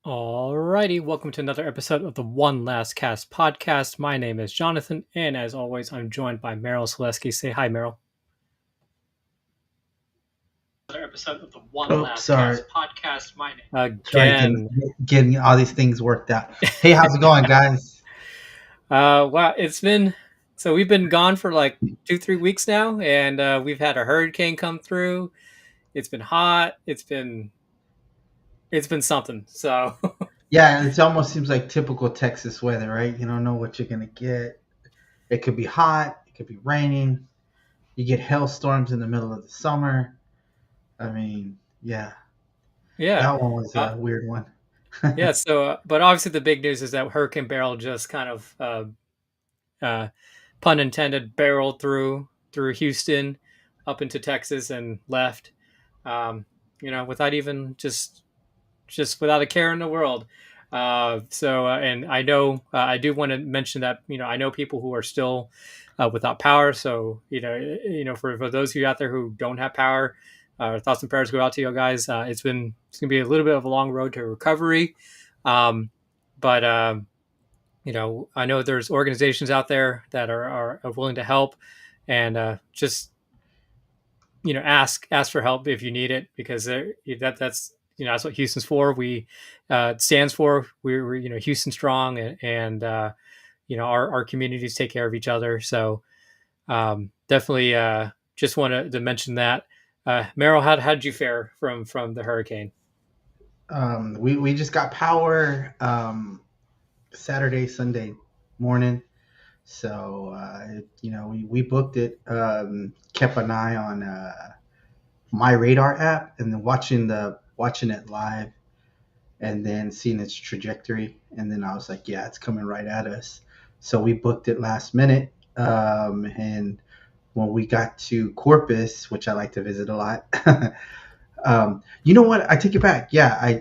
Alrighty, welcome to another episode of the One Last Cast podcast. My name is Jonathan, and as always, I'm joined by Merriel Solesky. Say hi, Merriel. Another episode of the One Last Cast podcast. My name again. Getting all these things worked out. Hey, how's it going, guys? Wow, we've been gone for like 2-3 weeks now, and we've had a hurricane come through. It's been hot. It's been something. So Yeah, it almost seems like typical Texas weather, right? You don't know what you're gonna get. It could be hot. It could be raining. You get hailstorms in the middle of the summer. I mean, yeah, that one was a weird one. Yeah. So, but obviously, the big news is that Hurricane Beryl just kind of, pun intended, barreled through Houston up into Texas and left. Without even just without a care in the world. And I know I do want to mention that I know people who are still without power. So for those of you out there who don't have power, thoughts and prayers go out to you guys. It's going to be a little bit of a long road to recovery, but I know there's organizations out there that are willing to help, and just ask for help if you need it, because that's what Houston's for. We stands for. We're Houston strong, and our communities take care of each other. So definitely just wanted to mention that. Merrill, how did you fare from the hurricane? We just got power Saturday, Sunday morning. So we booked it. Kept an eye on my radar app, and then watching it live, and then seeing its trajectory, and then I was like, yeah, it's coming right at us. So we booked it last minute, and when we got to Corpus, which I like to visit a lot, you know what? I take it back. Yeah,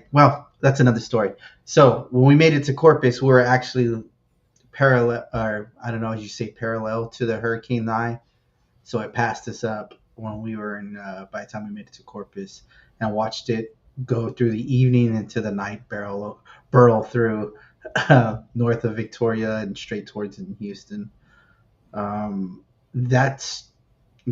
that's another story. So when we made it to Corpus, we were actually parallel, or I don't know how you say, parallel to the hurricane eye. So it passed us up when we were by the time we made it to Corpus, and watched it go through the evening into the night, burl through north of Victoria and straight towards Houston. That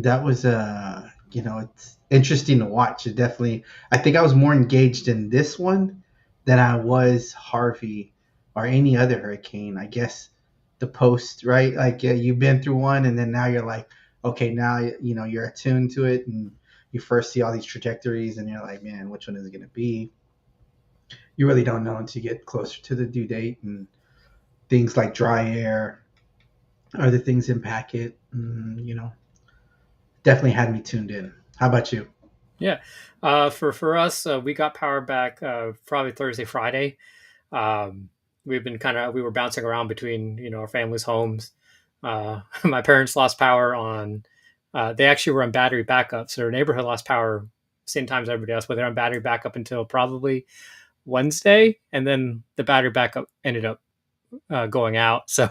was it's interesting to watch. It definitely, I think I was more engaged in this one than I was Harvey or any other hurricane. I guess the post, right? Like, yeah, you've been through one, and then now you're like, okay, now you're attuned to it, and you first see all these trajectories, and you're like, man, which one is it going to be? You really don't know until you get closer to the due date, and things like dry air, other things impact it. Definitely had me tuned in. How about you? Yeah, for us, we got power back probably Thursday, Friday. We were bouncing around between our family's homes. My parents lost power on. They actually were on battery backup, so their neighborhood lost power same time as everybody else, but they're on battery backup until probably Wednesday, and then the battery backup ended up going out. So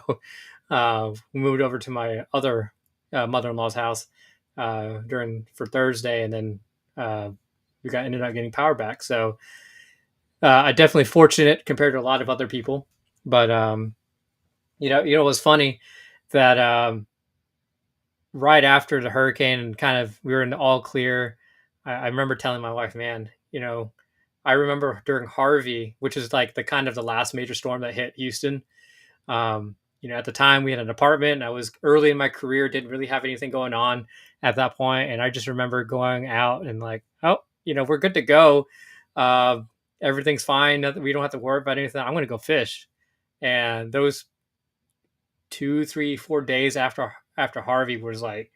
we moved over to my other mother-in-law's house for Thursday, and then ended up getting power back. So I definitely fortunate compared to a lot of other people. But it was funny that right after the hurricane, and kind of we were in the all clear. I remember telling my wife, man, I remember during Harvey, which is like the kind of the last major storm that hit Houston. At the time we had an apartment, and I was early in my career, didn't really have anything going on at that point. And I just remember going out and like, oh, we're good to go. Everything's fine. We don't have to worry about anything. I'm going to go fish. And those 2, 3, 4 days after Harvey was like,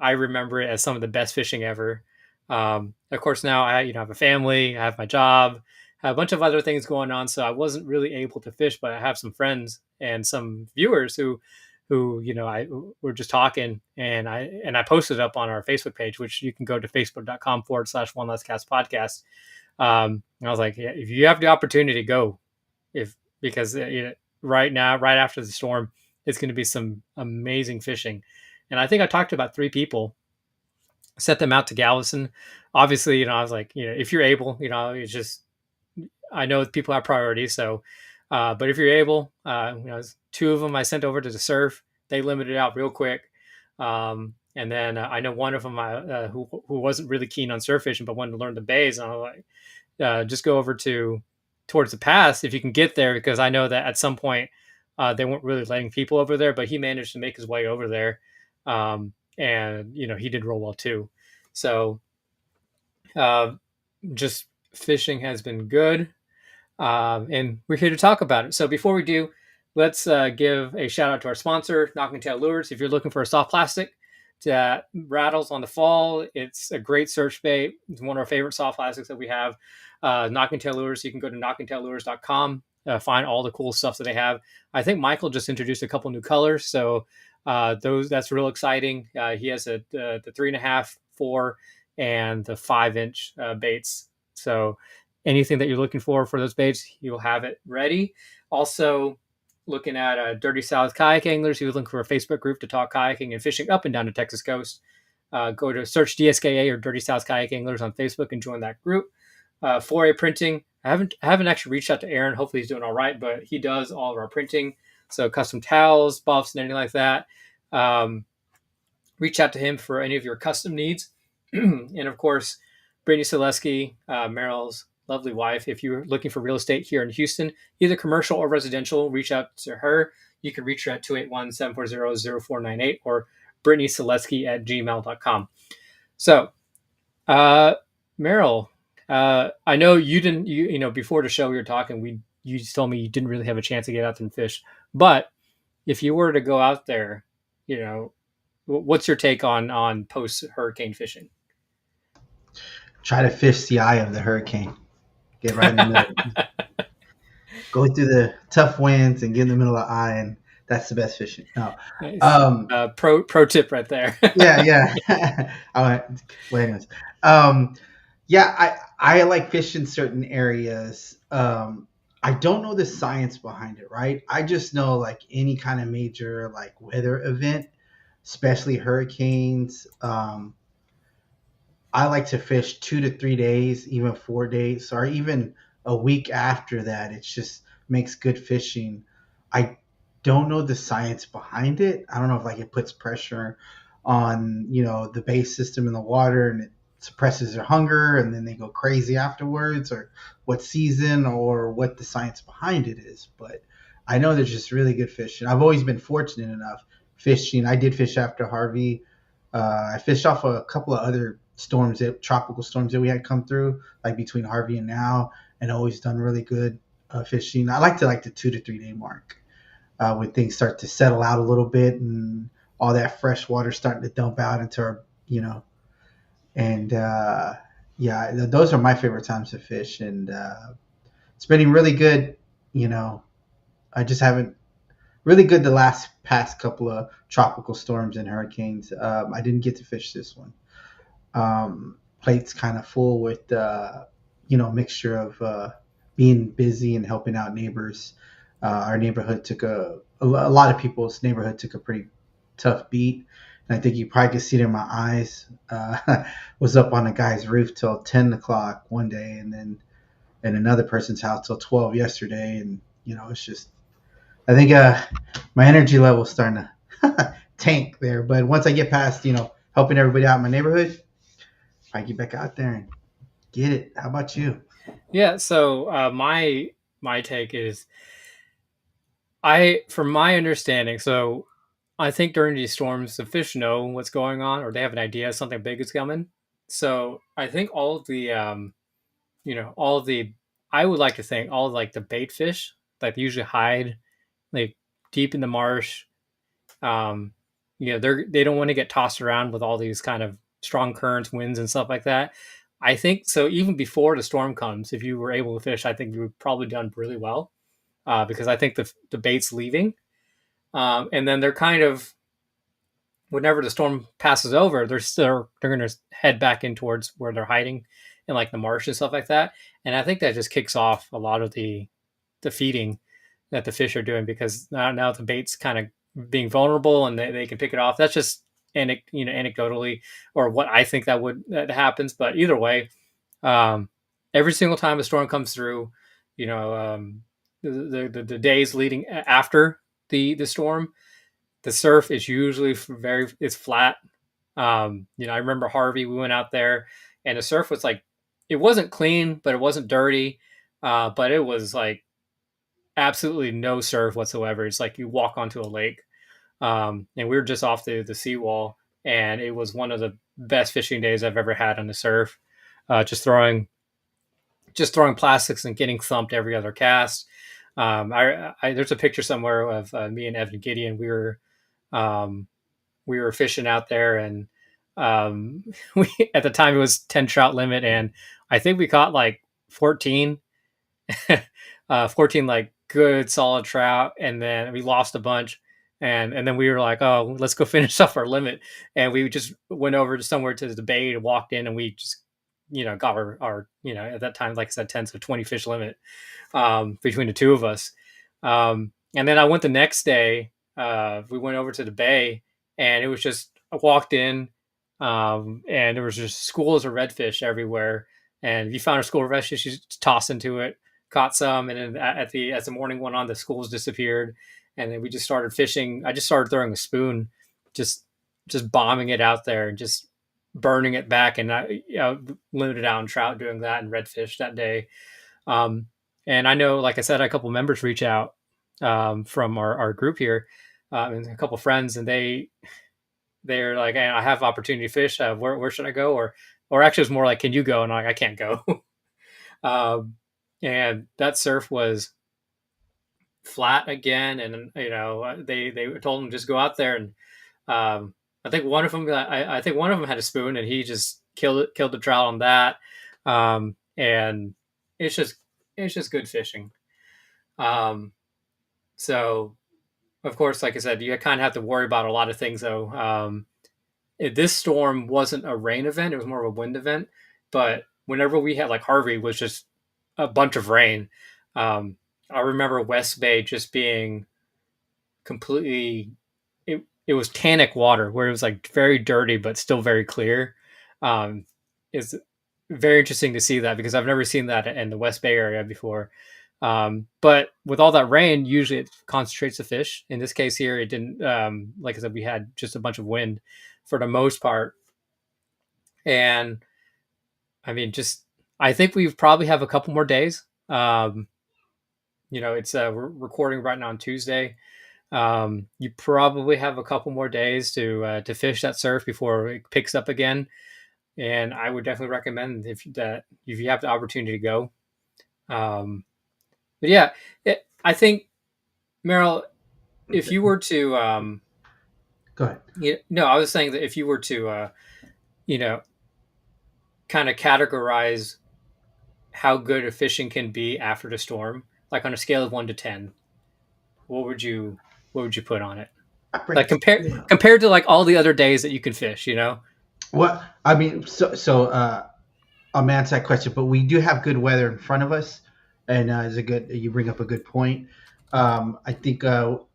I remember it as some of the best fishing ever. Of course, now I have a family, I have my job, have a bunch of other things going on, so I wasn't really able to fish. But I have some friends and some viewers who I were just talking, and I posted up on our Facebook page, which you can go to facebook.com/One Last Cast podcast. And I was like, yeah, if you have the opportunity, go, because right now, right after the storm, it's going to be some amazing fishing. And I think I talked to about 3 people, set them out to Galveston. Obviously, I was like, if you're able, it's just, I know people have priorities. So, but if you're able, two of them I sent over to the surf. They limited out real quick. And then I know one of them who wasn't really keen on surf fishing, but wanted to learn the bays. And I was like, just go over to towards the pass if you can get there, because I know that at some point they weren't really letting people over there, but he managed to make his way over there, and he did real well too. So uh, just fishing has been good, and we're here to talk about it. So before we do, let's give a shout out to our sponsor, Knocking Tail Lures. If you're looking for a soft plastic that rattles on the fall, it's a great search bait. It's one of our favorite soft plastics that we have. Knocking Tail Lures. You can go to knockingtaillures.com, find all the cool stuff that they have. I think Michael just introduced a couple new colors, so that's real exciting. He has the 3.5, 4, and the 5-inch baits. So anything that you're looking for those baits, you'll have it ready. Also, looking at Dirty South Kayak Anglers, you're looking for a Facebook group to talk kayaking and fishing up and down the Texas coast. Go to search DSKA or Dirty South Kayak Anglers on Facebook and join that group. 4A Printing. I haven't actually reached out to Aaron. Hopefully he's doing all right, but he does all of our printing. So custom towels, buffs, and anything like that. Reach out to him for any of your custom needs. And of course, Brittany Solesky, Merrill's lovely wife. If you're looking for real estate here in Houston, either commercial or residential, reach out to her. You can reach her at 281-740-0498 or brittanysolesky@gmail.com. So, Merriel, I know you didn't, before the show we were talking, you just told me you didn't really have a chance to get out there and fish. But if you were to go out there, what's your take on post hurricane fishing? Try to fish the eye of the hurricane. Get right in the middle. Go through the tough winds and get in the middle of the eye, and that's the best fishing. No. Nice. Pro tip right there. Yeah. Anyways. Yeah, I like fishing certain areas. I don't know the science behind it, right? I just know like any kind of major like weather event, especially hurricanes. I like to fish 2 to 3 days, even 4 days, or even a week after that. It just makes good fishing. I don't know the science behind it. I don't know if like it puts pressure on, the base system in the water and it suppresses their hunger and then they go crazy afterwards, or what season or what the science behind it is. But I know there's just really good fishing. I've always been fortunate enough fishing. I did fish after Harvey. I fished off a couple of other tropical storms that we had come through, like between Harvey and now, and always done really good fishing. I like the 2 to 3 day mark when things start to settle out a little bit and all that fresh water starting to dump out into our, and yeah, those are my favorite times to fish, and it's been really good. I just haven't really good the past couple of tropical storms and hurricanes. I didn't get to fish this one. Plate's kind of full with mixture of being busy and helping out neighbors. Our neighborhood took a lot of people's neighborhood took a pretty tough beat, and I think you probably could see it in my eyes. Was up on a guy's roof till 10 o'clock one day, and then in another person's house till 12 yesterday, and it's just, I think my energy level's starting to tank there. But once I get past helping everybody out in my neighborhood, I get back out there and get it. How about you? Yeah. So my take is, from my understanding, so I think during these storms, the fish know what's going on, or they have an idea something big is coming. So I think all of the, I would like to think all of, like the bait fish, like usually hide like deep in the marsh. They don't want to get tossed around with all these kind of strong currents, winds, and stuff like that. I think so. Even before the storm comes, if you were able to fish, I think you would probably done really well, because I think the bait's leaving, and then they're kind of, whenever the storm passes over, they're going to head back in towards where they're hiding in like the marsh and stuff like that. And I think that just kicks off a lot of the feeding that the fish are doing, because now the bait's kind of being vulnerable and they can pick it off. That's just anecdotally, or what I think that happens. But either way, every single time a storm comes through, you know, the days leading after the storm, the surf is usually very it's flat. I remember Harvey. We went out there, and the surf was like, it wasn't clean, but it wasn't dirty, but it was like absolutely no surf whatsoever. It's like you walk onto a lake, and we were just off the seawall, and it was one of the best fishing days I've ever had on the surf. Just throwing plastics and getting thumped every other cast. There's a picture somewhere of me and Evan Gideon. Um, we were fishing out there, and we at the time it was 10 trout limit, and I think we caught like 14, 14 like good solid trout, and then we lost a bunch. And then we were like, oh, let's go finish off our limit. And we just went over to somewhere to the bay and walked in, and we just, got our at that time, like I said, 10 to 20 fish limit between the two of us. And then I went the next day. We went over to the bay, and it was just I walked in, and there was just schools of redfish everywhere. And if you found a school of redfish, you just toss into it, caught some, and then as the morning went on, the schools disappeared, and then we just started fishing. I just started throwing a spoon, just bombing it out there, and just burning it back, and I limited out on trout doing that and redfish that day. Um, and I know, like I said, a couple members reach out from our group here, and a couple friends, and they're like, hey, I have opportunity to fish. Where should I go? Or actually, it's more like, can you go? And I'm like, I can't go. um, and that surf was flat again, and they told him just go out there, and I think one of them had a spoon, and he just killed the trout on that. And it's just good fishing. Um, so of course, like I said, you kind of have to worry about a lot of things though. This storm wasn't a rain event; it was more of a wind event. But whenever we had like Harvey was just a bunch of rain. I remember West Bay just being completely. It was tannic water where it was like very dirty but still very clear. It's very interesting to see that because I've never seen that in the West Bay area before. But with all that rain, usually it concentrates the fish. In this case here, it didn't. Like I said, we had just a bunch of wind for the most part, and I mean, just I think we probably have a couple more days. It's we're recording right now on Tuesday. You probably have a couple more days to fish that surf before it picks up again, and I would definitely recommend if you have the opportunity to go. But yeah, I think Merrill, if you were to, Go ahead. no, I was saying that if you were to, you know, kind of categorize how good a fishing can be after the storm, like on a scale of 1 to 10, what would you put on it? I Like break. compared to like all the other days that you can fish, you know? What I mean, I'll answer that question, but we do have good weather in front of us, and is a good. You bring up a good point. I think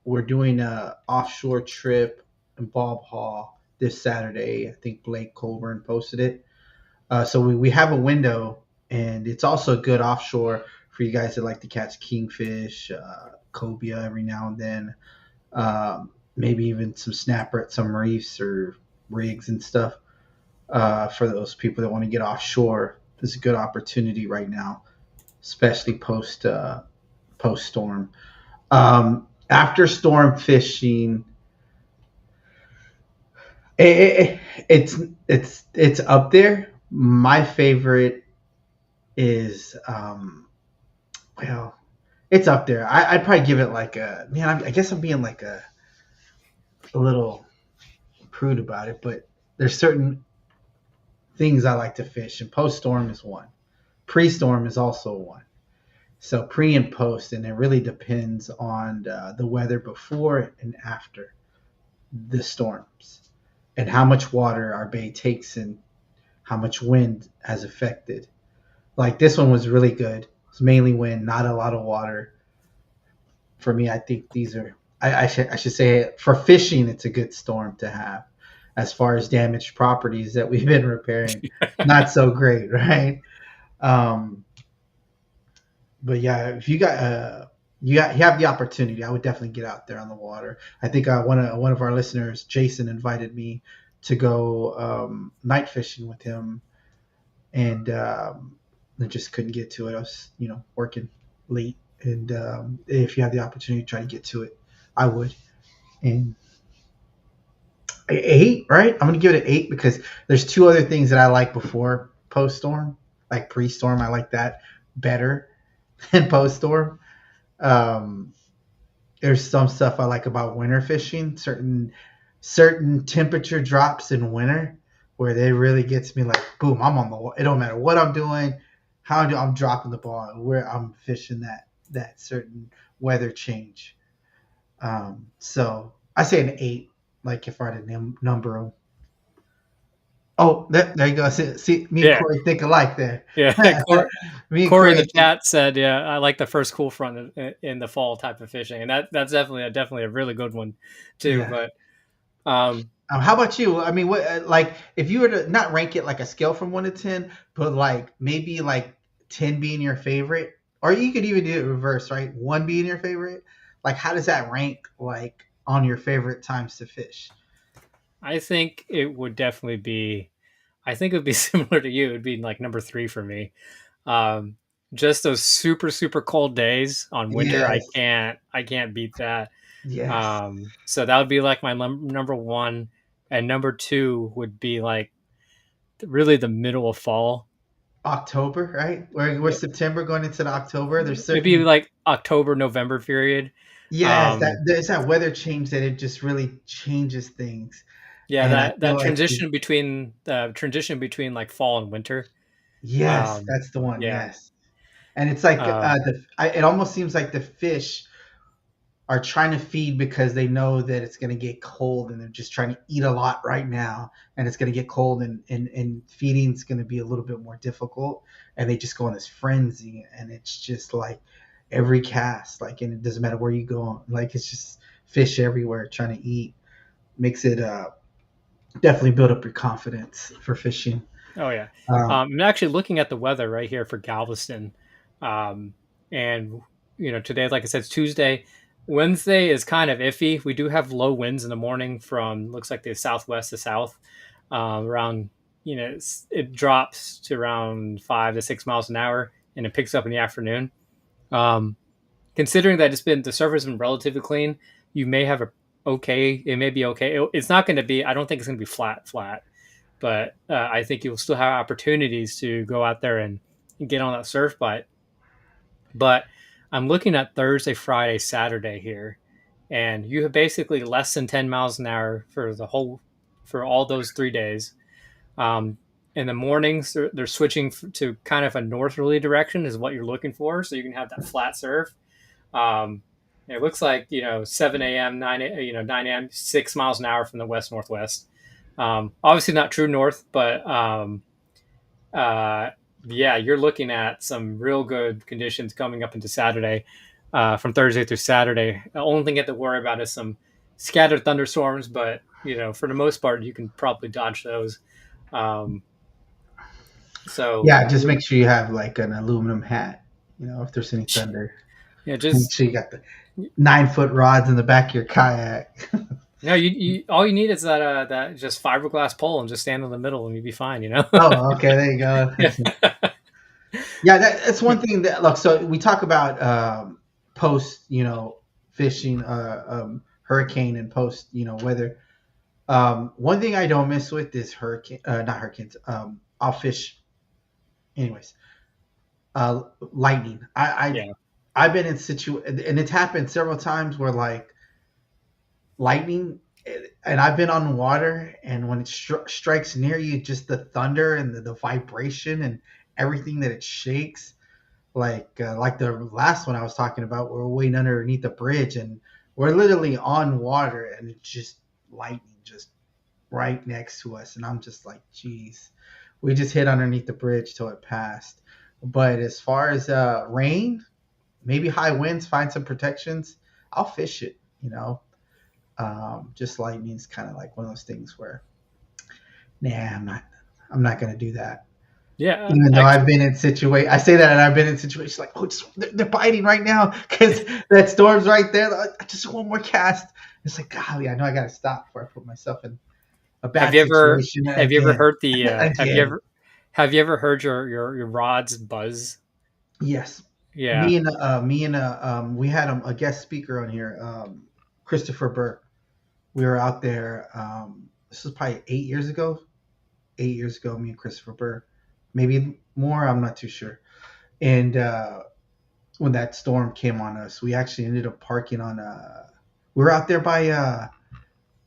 we're doing a offshore trip in Bob Hall this Saturday. I think Blake Colburn posted it. So we have a window, and it's also good offshore for you guys that like to catch kingfish, cobia every now and then, maybe even some snapper at some reefs or rigs and stuff. For those people that want to get offshore, there's a good opportunity right now, especially post storm. After storm fishing, it, it's up there. My favorite is well, it's up there. I'd probably give it like a man. I guess I'm being like a little prude about it, but there's certain things I like to fish, and post storm is one. Pre storm is also one. So pre and post, and it really depends on the weather before and after the storms, and how much water our bay takes and how much wind has affected. Like this one was really good. It's mainly wind, not a lot of water. For me, I think these are. I should say for fishing, it's a good storm to have. As far as damaged properties that we've been repairing, not so great, right? Um, but yeah, if you have the opportunity, I would definitely get out there on the water. I think one of our listeners, Jason, invited me to go night fishing with him, and I just couldn't get to it. I was working late, and if you have the opportunity to try to get to it, I would. And 8, right? I'm gonna give it an 8 because there's two other things that I like before post storm, like pre storm. I like that better than post storm. Um, there's some stuff I like about winter fishing. Certain temperature drops in winter where they really gets me like boom. I'm on the. It don't matter what I'm doing, I'm dropping the ball. Where I'm fishing that certain weather change. So I say an 8. Like if I had to number them. Oh, there you go. See, me and Yeah, Corey think alike there. yeah. Me and Corey in Corey the think. chat said, "Yeah, I like the first cool front in the fall type of fishing," and that's definitely a really good one too. Yeah. But um, How about you? I mean, what like if you were to not rank it like a scale from 1 to 10, but like maybe like 10 being your favorite, or you could even do it reverse, right? 1 being your favorite. Like, how does that rank like on your favorite times to fish? I think it would definitely be. I think it would be similar to you. It'd be like number three for me. Um, just those super cold days on winter, Yes, I can't beat that. yes. So that would be like my number one, and number two would be like really the middle of fall. October, right? We're Yeah, September going into the October. There's maybe certain. like October November period. Yes, Um, there's that weather change that it just really changes things, yeah, and I feel that like transition between like fall and winter. yes, Um, that's the one. yeah, Yes, and it's like um, it almost seems like the fish are trying to feed because they know that it's going to get cold, and they're just trying to eat a lot right now, and it's going to get cold, and feeding's going to be a little bit more difficult, and they just go on this frenzy, and it's just like every cast, like, and it doesn't matter where you go, like it's just fish everywhere trying to eat. Makes it definitely build up your confidence for fishing. oh yeah. Um, I'm actually looking at the weather right here for Galveston, um, and today, like I said, it's Tuesday. Wednesday is kind of iffy. We do have low winds in the morning from looks like the southwest to south, around it drops to around 5 to 6 miles an hour, and it picks up in the afternoon. Um, Considering that the surface has been relatively clean, you may have a okay. It may be okay. It's not going to be. I don't think it's going to be flat, but I think you'll still have opportunities to go out there and get on that surf bite. But I'm looking at Thursday, Friday, Saturday here, and you have basically less than 10 miles an hour for all those 3 days. Um, in the mornings, they're switching to kind of a northerly direction is what you're looking for, so you can have that flat surf. Um, it looks like 7 a.m., 9 a.m., 6 miles an hour from the west northwest. Obviously not true north, but uh, yeah, you're looking at some real good conditions coming up into Saturday, from Thursday through Saturday. The only thing you have to worry about is some scattered thunderstorms, but for the most part, you can probably dodge those. Um, so yeah, just make sure you have like an aluminum hat. If there's any thunder, yeah, make just sure you got the 9 foot rods in the back of your kayak. you all you need is that just fiberglass pole and just stand in the middle and you'll be fine. Oh, okay, there you go. Yeah. Yeah, that's one thing that look. So we talk about post, fishing, hurricane and post, weather. One thing I don't mess with is not hurricanes. I'll fish anyways. Lightning. Yeah. I've been in and it's happened several times where like lightning, and I've been on water, and when it strikes near you, just the thunder and the vibration and everything that it shakes. Like the last one I was talking about, we're waiting underneath the bridge, and we're literally on water, and it's just lightning just right next to us, and I'm just like, geez, we just hit underneath the bridge till it passed. But as far as rain, maybe high winds, find some protections. I'll fish it. Just lightning's kind of like one of those things where, nah, I'm not gonna do that. Yeah, Even though I've actually, been in situation, I say that, and I've been in situations like, oh, they're biting right now because that storm's right there. I just one more cast. It's like, golly, I know I got to stop before I put myself in a have bad you ever situation have you ever again. heard the Again, have you ever heard your rods buzz? yes. Yeah. We had a guest speaker on here, Christopher Burke. We were out there. This was probably 8 years ago. 8 years ago, me and Christopher Burke, maybe more. I'm not too sure. And when that storm came on us, we actually ended up parking on. We were out there by the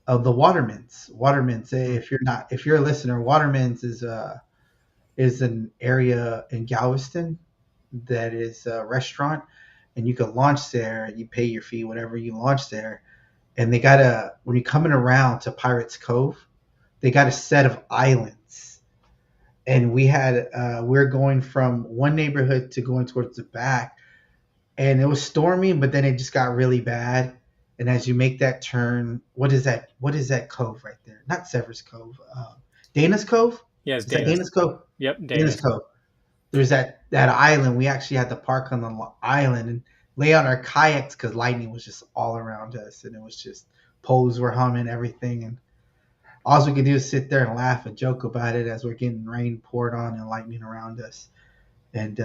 Watermans. Watermans. Mm. If you're a listener, Watermans is an area in Galveston that is a restaurant, and you can launch there. You pay your fee, whatever you launch there, and they got a when you're coming around to Pirates Cove, they got a set of islands, and we're going from one neighborhood to going towards the back, and it was stormy, but then it just got really bad. And as you make that turn, what is that? What is that cove right there? Not Sever's Cove. Dana's Cove. Yeah, it's Is that Dana's. Dana's Cove? Yep, Dana's Dana's. Cove. There's that island. We actually had to park on the island and lay out our kayaks because lightning was just all around us, and it was just poles were humming, everything, and all we could do is sit there and laugh and joke about it as we're getting rain poured on and lightning around us. And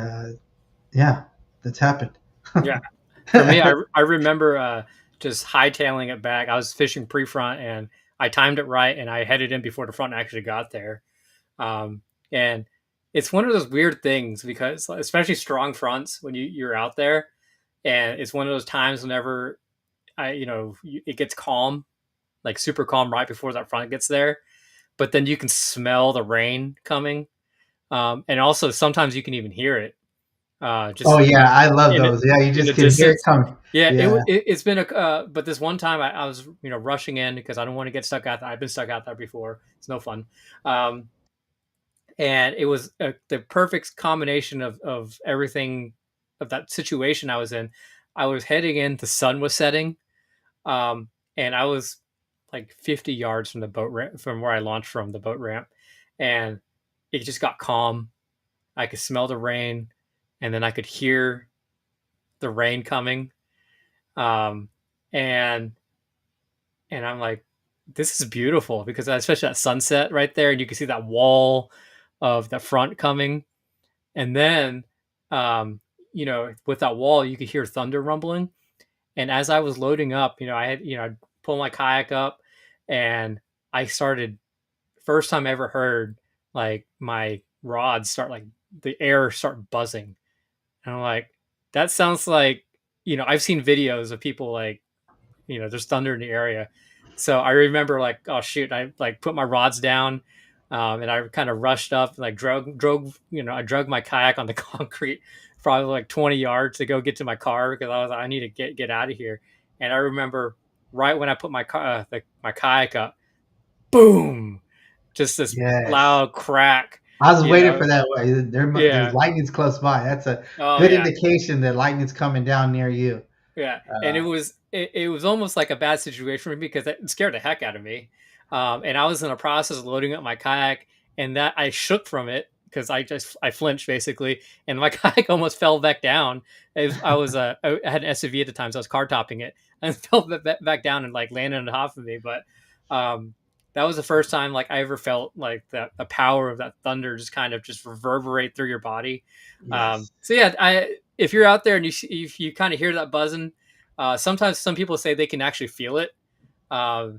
yeah, that's happened. Yeah. For me, I remember just hightailing it back. I was fishing pre-front and I timed it right and I headed in before the front actually got there. And it's one of those weird things because especially strong fronts when you're out there, and it's one of those times whenever it gets calm, like super calm right before that front gets there, but then you can smell the rain coming. And also sometimes you can even hear it. Oh Just yeah, I love in it those. Yeah, you in the just can hear it distance. coming. Yeah, Yeah, it's been but this one time I was rushing in because I don't want to get stuck out there. I've been stuck out there before. It's no fun. Um, and it was the perfect combination of everything of that situation I was in. I was heading in, the sun was setting, um, and I was like 50 yards from the boat ramp, from where I launched from the boat ramp, and it just got calm. I could smell the rain, and then I could hear the rain coming, um, and I'm like, this is beautiful because especially that sunset right there, and you can see that wall of the front coming, and then with that wall you could hear thunder rumbling. And as I was loading up, I had I'd pull my kayak up, and I started, first time I ever heard like my rods start, like the air start buzzing, and I'm like, that sounds like, I've seen videos of people like, there's thunder in the area. So I remember like, oh shoot, I like put my rods down, and I kind of rushed up, like drove, I drug my kayak on the concrete, probably like 20 yards to go get to my car because I was like, I need to get out of here. And I remember right when I put my kayak up, boom, just this yes. loud crack, I was you waiting know, for that. There's yeah, lightning's close by. That's a oh good yeah. indication that lightning's coming down near you. Yeah, and Uh, it was almost like a bad situation for me because it scared the heck out of me. And I was in a process of loading up my kayak, and that I shook from it because I flinched basically, and my kayak almost fell back down. I had an SUV at the time, so I was car topping it, and it fell back down and like landed on top of me. But um, that was the first time like I ever felt like that the power of that thunder just kind of just reverberate through your body. yes. So yeah, if you're out there and if you kind of hear that buzzing, sometimes some people say they can actually feel it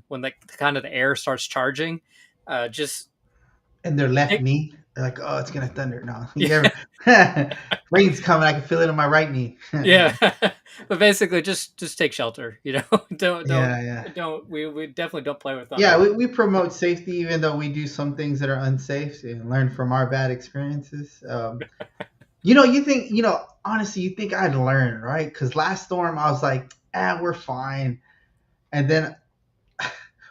when like kind of the air starts charging. Just And their left take, knee, they're like, oh, it's gonna thunder. No, you yeah, ever rain's coming. I can feel it in my right knee. yeah. But basically, just take shelter. Yeah, yeah. Don't we definitely don't play with Yeah, thunder. we promote safety even though we do some things that are unsafe and learn from our bad experiences. You think, honestly, you think I'd learn, right? Because last storm, I was like, we're fine. And then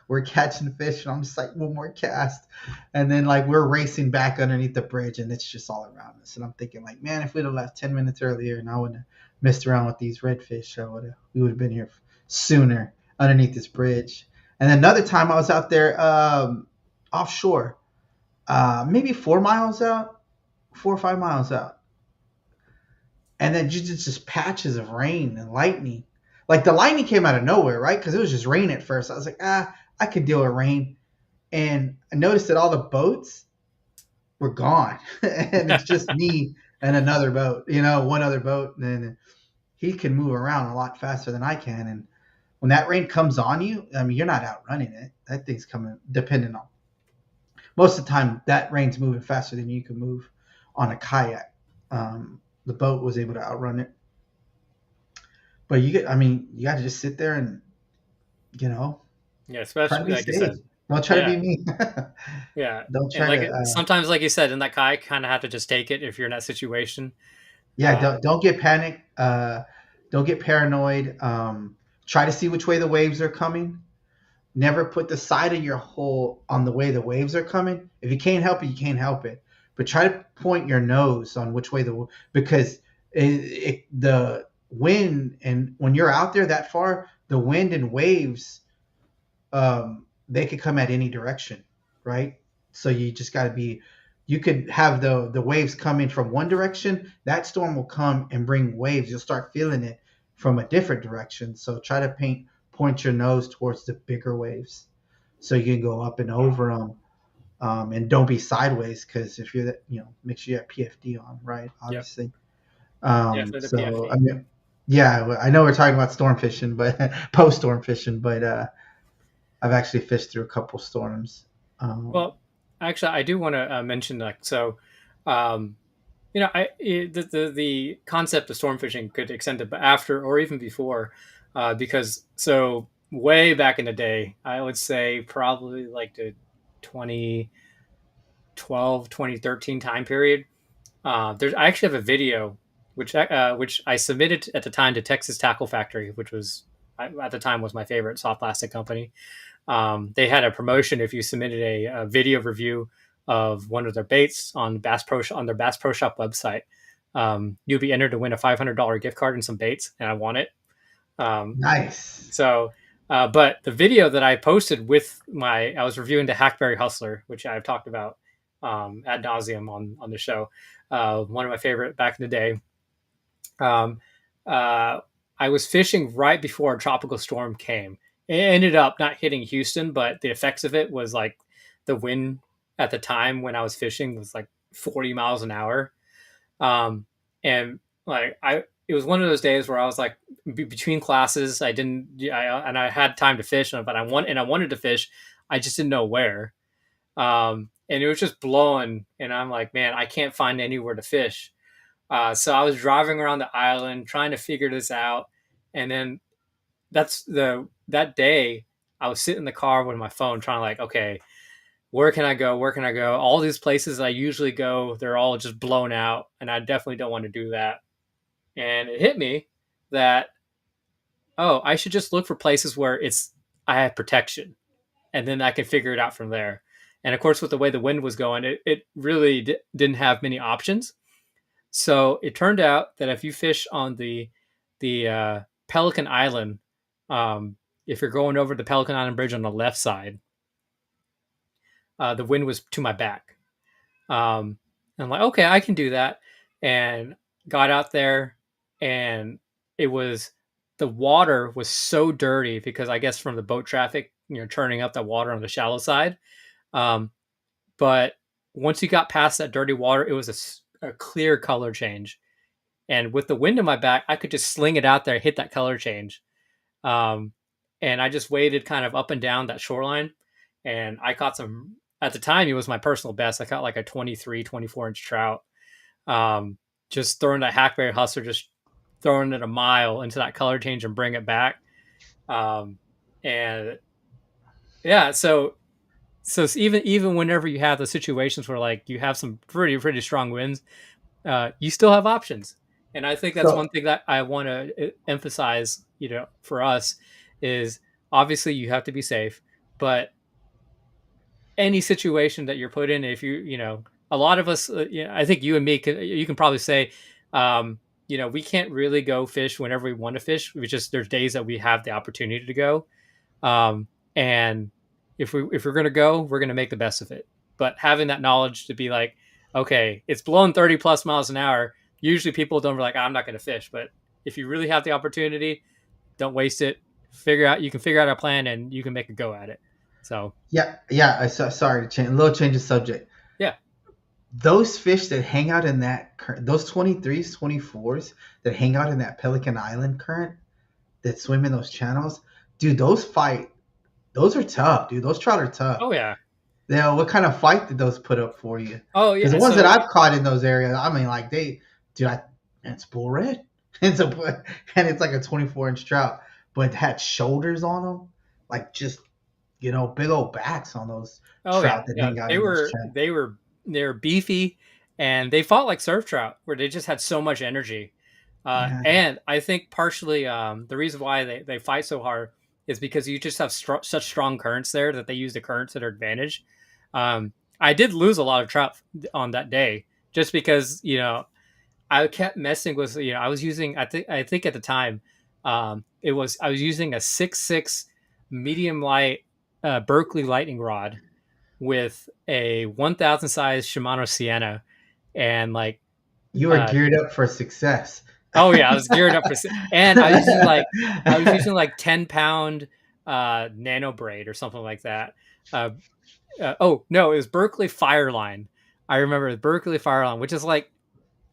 we're catching fish, and I'm just like, one more cast. And then, like, we're racing back underneath the bridge, and it's just all around us. And I'm thinking, like, man, if we'd have left 10 minutes earlier and I wouldn't have messed around with these redfish, we would have been here sooner underneath this bridge. And another time I was out there offshore, maybe 4 miles out, 4 or 5 miles out, and then just patches of rain and lightning. Like the lightning came out of nowhere, right? Because it was just rain at first. I was like, I could deal with rain, and I noticed that all the boats were gone, and it's just me and another boat, one other boat, and then he can move around a lot faster than I can. And when that rain comes on you, I mean, you're not outrunning it. That thing's coming, depending on most of the time, that rain's moving faster than you can move on a kayak. The boat was able to outrun it, but I mean, you got to just sit there and you know Yeah, try to especially be like you safe. said. Don't try to Yeah, be me. yeah, Don't and try like to. sometimes, like you said, in that kayak, kind of have to just take it if you're in that situation. Yeah, don't get panicked. Don't get paranoid. Try to see which way the waves are coming. Never put the side of your hull on the way the waves are coming. If you can't help it, you can't help it. But try to point your nose on which way because the wind, and when you're out there that far, the wind and waves, they could come at any direction, right? So you just got to be. You could have the waves coming from one direction. That storm will come and bring waves. You'll start feeling it from a different direction. So try to point your nose towards the bigger waves, so you can go up and over them. And don't be sideways, because if you're make sure you have PFD on, right? Yep, Obviously. definitely the So I PFD. mean, yeah, I know we're talking about storm fishing, but post storm fishing, but I've actually fished through a couple storms. Um, Well, actually, I do want to mention like so. Um, the concept of storm fishing could extend to after or even before, because so way back in the day, I would say probably like the 2012, 2013 time period. There's I actually have a video which I submitted at the time to Texas Tackle Factory, which was at the time was my favorite soft plastic company. They had a promotion if you submitted a video review of one of their baits on on their Bass Pro Shop website. You'd be entered to win a $500 gift card and some baits, and I won it. Um, nice. so, but the video that I posted with I was reviewing the Hackberry Hustler, which I've talked about ad nauseum on the show. One of my favorite back in the day. Um, uh, I was fishing right before a tropical storm came. It ended up not hitting Houston, but the effects of it was like the wind at the time when I was fishing was like 40 miles an hour. Um, and like it was one of those days where I was like between classes, and I had time to fish, but I wanted to fish. I just didn't know where. And it was just blowing, and I'm like, man, I can't find anywhere to fish. So I was driving around the island trying to figure this out, and then that day I was sitting in the car with my phone trying to like, okay, where can I go? Where can I go? All these places I usually go, they're all just blown out, and I definitely don't want to do that. And it hit me that I should just look for places where I have protection, and then I can figure it out from there. And of course, with the way the wind was going, it really didn't have many options. So it turned out that if you fish on the Pelican Island, if you're going over the Pelican Island Bridge on the left side, the wind was to my back. And I'm like, okay, I can do that. And got out there, and it was the water was so dirty because I guess from the boat traffic, turning up the water on the shallow side. Um, but once you got past that dirty water, it was a clear color change. And with the wind in my back, I could just sling it out there, hit that color change. Um, and I just waded kind of up and down that shoreline. And I caught at the time, it was my personal best. I caught like a 23, 24-inch trout. Just throwing that hackberry hustler, just throwing it a mile into that color change and bring it back. Um, and yeah, so it's even whenever you have the situations where like you have some pretty strong winds, you still have options. And I think that's So one thing that I want to emphasize, for us is obviously you have to be safe, but any situation that you're put in, if a lot of us, I think you and me, you can probably say, we can't really go fish whenever we want to fish. There's days that we have the opportunity to go. And if we're going to go, we're going to make the best of it. But having that knowledge to be like, okay, it's blowing 30 plus miles an hour. Usually people don't be like, I'm not going to fish. But if you really have the opportunity, don't waste it. You can figure out a plan and you can make a go at it. So, Yeah, yeah. Sorry to change a little change of subject. yeah. Those fish that hang out in that current, those 23s, 24s that hang out in that Pelican Island current that swim in those channels, dude, those fight. Those are tough, dude. Those trout are tough. Oh, yeah. Now, what kind of fight did those put up for you? Oh, Because the yeah. ones that So, I've caught in those areas, I mean, like dude, it's bull red, and so, and it's like a 24-inch trout, but it had shoulders on them, like just big old backs on those oh, yeah. trout that Yeah. hang out They in those were, channels. they were beefy and they fought like surf trout where they just had so much energy. Yeah, And I think partially the reason why they fight so hard is because you just have such strong currents there that they use the currents to their advantage. I did lose a lot of trout on that day just because I kept messing with I was using I think at the time it was I was using a 6.6 medium light Berkeley lightning rod with a 1,000 size Shimano Sienna and like you were uh, geared up for success. oh yeah, I was geared up for, and I was using like 10 pound nano braid or something like that. Uh, oh no, it was Berkeley Fireline. I remember the Berkeley Fireline, which is like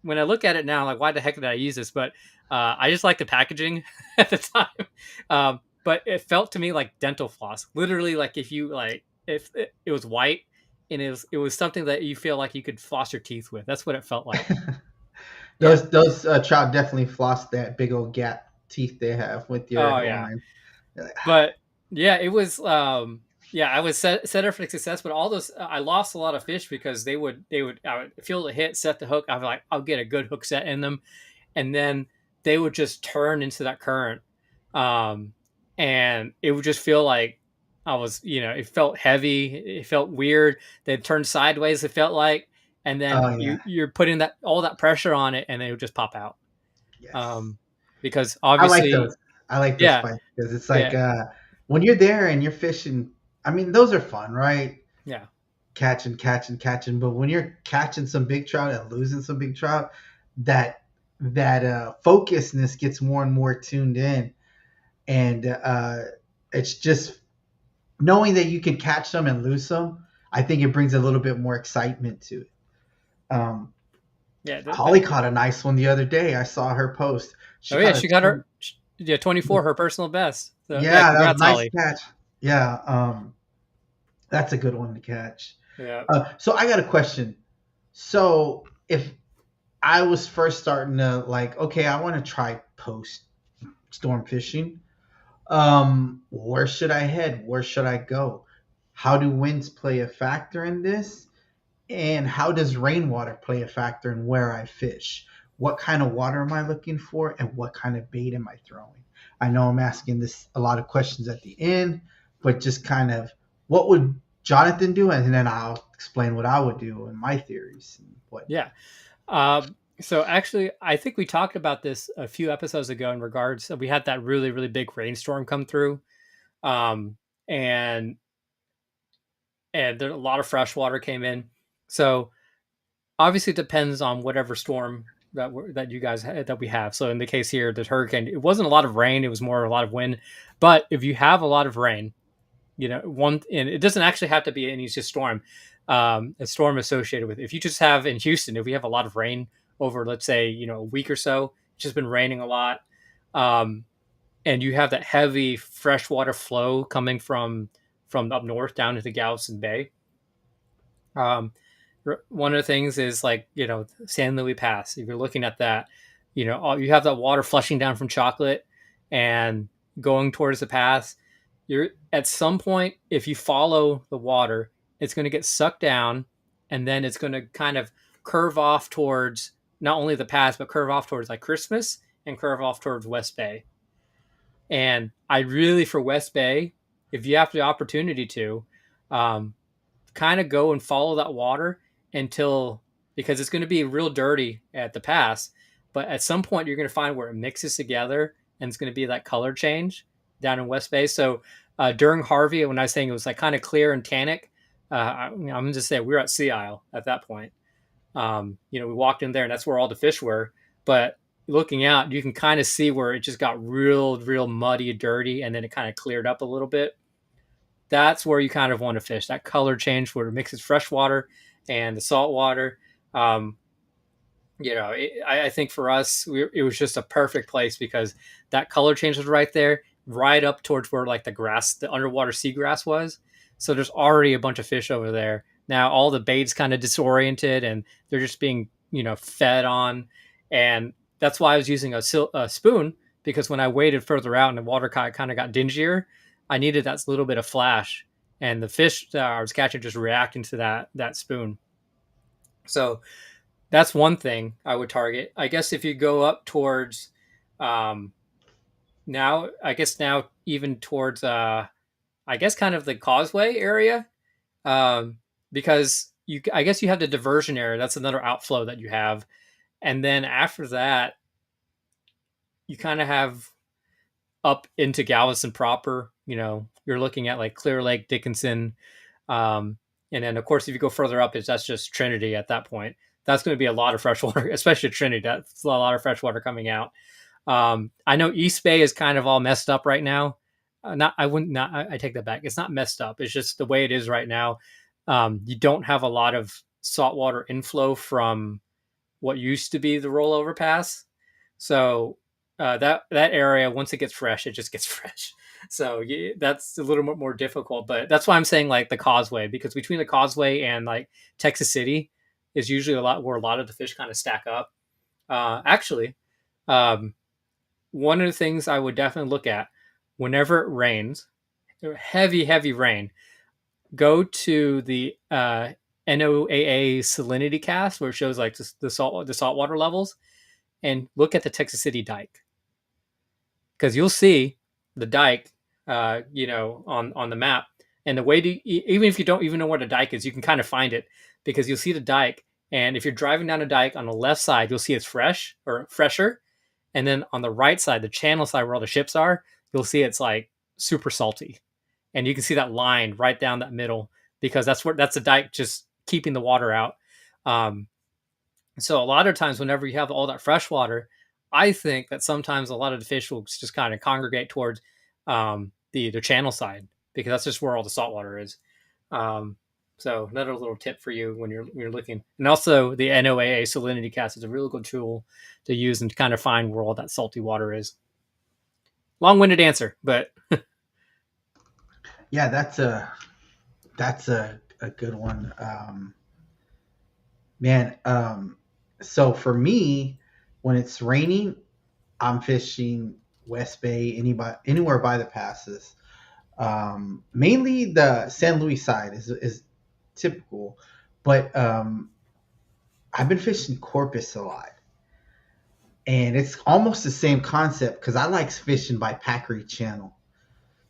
when I look at it now, I'm like why the heck did I use this? But I just like the packaging at the time. But it felt to me like dental floss. Literally, like if you like if it was white and it was something that you feel like you could floss your teeth with. That's what it felt like. Yeah. Those trout definitely floss that big old gap teeth they have with Oh your yeah. line. They're like, But yeah, it was yeah, I was set up for success, but all those I lost a lot of fish because they would I would feel the hit, set the hook. I was like, I'll get a good hook set in them, and then they would just turn into that current, um, and it would just feel like I was it felt heavy, it felt weird. They'd turn sideways. It felt like, and then oh yeah, you're putting that all that pressure on it, and they would just pop out. yes. Um, because I like obviously, those. I like those yeah, fights because it's like yeah, when you're there and you're fishing. I mean, those are fun, right? yeah. Catching, catching, catching. But when you're catching some big trout and losing some big trout, that focusness gets more and more tuned in, and it's just knowing that you can catch them and lose them. I think it brings a little bit more excitement to it. Um, Yeah, Holly caught a nice one the other day. I saw her post. She oh yeah, caught a she got 20, her yeah 24, her personal best. So yeah, yeah, that was a congrats, nice Holly. catch. Yeah, that's a good one to catch. Yeah, So I got a question. So if I was first starting to like, okay, I want to try post storm fishing. Where should I head? Where should I go? How do winds play a factor in this? And how does rainwater play a factor in where I fish? What kind of water am I looking for? And what kind of bait am I throwing? I know I'm asking this a lot of questions at the end, but just kind of what would Jonathan do? And then I'll explain what I would do and my theories and whatnot. yeah. So actually, I think we talked about this a few episodes ago in regards. We had that really really big rainstorm come through, um, and there a lot of fresh water came in. So obviously, it depends on whatever storm that you guys that we have. So in the case here, the hurricane, it wasn't a lot of rain; it was more a lot of wind. But if you have a lot of rain, one and it doesn't actually have to be any just storm, a storm associated with it. If you just have in Houston, if we have a lot of rain over, let's say, a week or so, it's just been raining a lot, um, and you have that heavy freshwater flow coming from up north down into Galveston Bay. um, One of the things is like San Luis Pass. If you're looking at that, you have that water flushing down from Chocolate and going towards the pass. You're at some point, if you follow the water, it's going to get sucked down, and then it's going to kind of curve off towards not only the pass, but curve off towards like Christmas and curve off towards West Bay. And I really, for West Bay, if you have the opportunity to, um, kind of go and follow that water until because it's going to be real dirty at the pass, but at some point you're going to find where it mixes together and it's going to be that color change down in West Bay. So during Harvey, when I was saying it was like kind of clear and tannic, I'm going to say we were at Sea Isle at that point. We walked in there, and that's where all the fish were. But looking out, you can kind of see where it just got real muddy, dirty, and then it kind of cleared up a little bit. That's where you kind of want to fish. That color change where it mixes fresh water and the salt water. Um, I think for us, it was just a perfect place because that color change was right there, right up towards where like the underwater seagrass was. So there's already a bunch of fish over there. Now all the bait's kind of disoriented and they're just being, fed on. And that's why I was using a spoon, because when I waded further out and the water kind of got dingier, I needed that little bit of flash. And the fish that I was catching just reacting to that spoon. So that's one thing I would target. I guess if you go up towards um, now even towards I guess kind of the causeway area, um, because I guess you have the diversion area. That's another outflow that you have, and then after that, you kind of have up into Galveston proper. You're looking at like Clear Lake, Dickinson, um, and then of course if you go further up, that's just Trinity at that point. That's going to be a lot of fresh water, especially Trinity. That's a lot of fresh water coming out. I know East Bay is kind of all messed up right now. Not, I wouldn't not. I take that back. It's not messed up. It's just the way it is right now. You don't have a lot of saltwater inflow from what used to be the rollover pass. So that area, once it gets fresh, it just gets fresh. So yeah, that's a little bit more difficult. But that's why I'm saying like the Causeway, because between the Causeway and like Texas City is usually a lot where a lot of the fish kind of stack up. Actually, um, one of the things I would definitely look at whenever it rains, heavy rain, go to the NOAA salinity cast where it shows like the saltwater levels, and look at the Texas City dike, because you'll see the dike, on the map. And the way to, even if you don't even know where the dike is, you can kind of find it, because you'll see the dike. And if you're driving down a dike on the left side, you'll see it's fresh or fresher. And then on the right side, the channel side where all the ships are, you'll see it's like super salty. And you can see that line right down that middle, because that's the dike just keeping the water out. Um, so a lot of times, whenever you have all that fresh water, I think that sometimes a lot of the fish will just kind of congregate towards the channel side, because that's just where all the salt water is. Um, so another little tip for you when you're looking, and also the NOAA salinity cast is a really good tool to use and to kind of find where all that salty water is. Long-winded answer, but Yeah, that's a good one, man. So for me, when it's raining, I'm fishing West Bay, anywhere by the passes. Mainly the San Luis side is typical, but I've been fishing Corpus a lot, and it's almost the same concept because I like fishing by Packery Channel.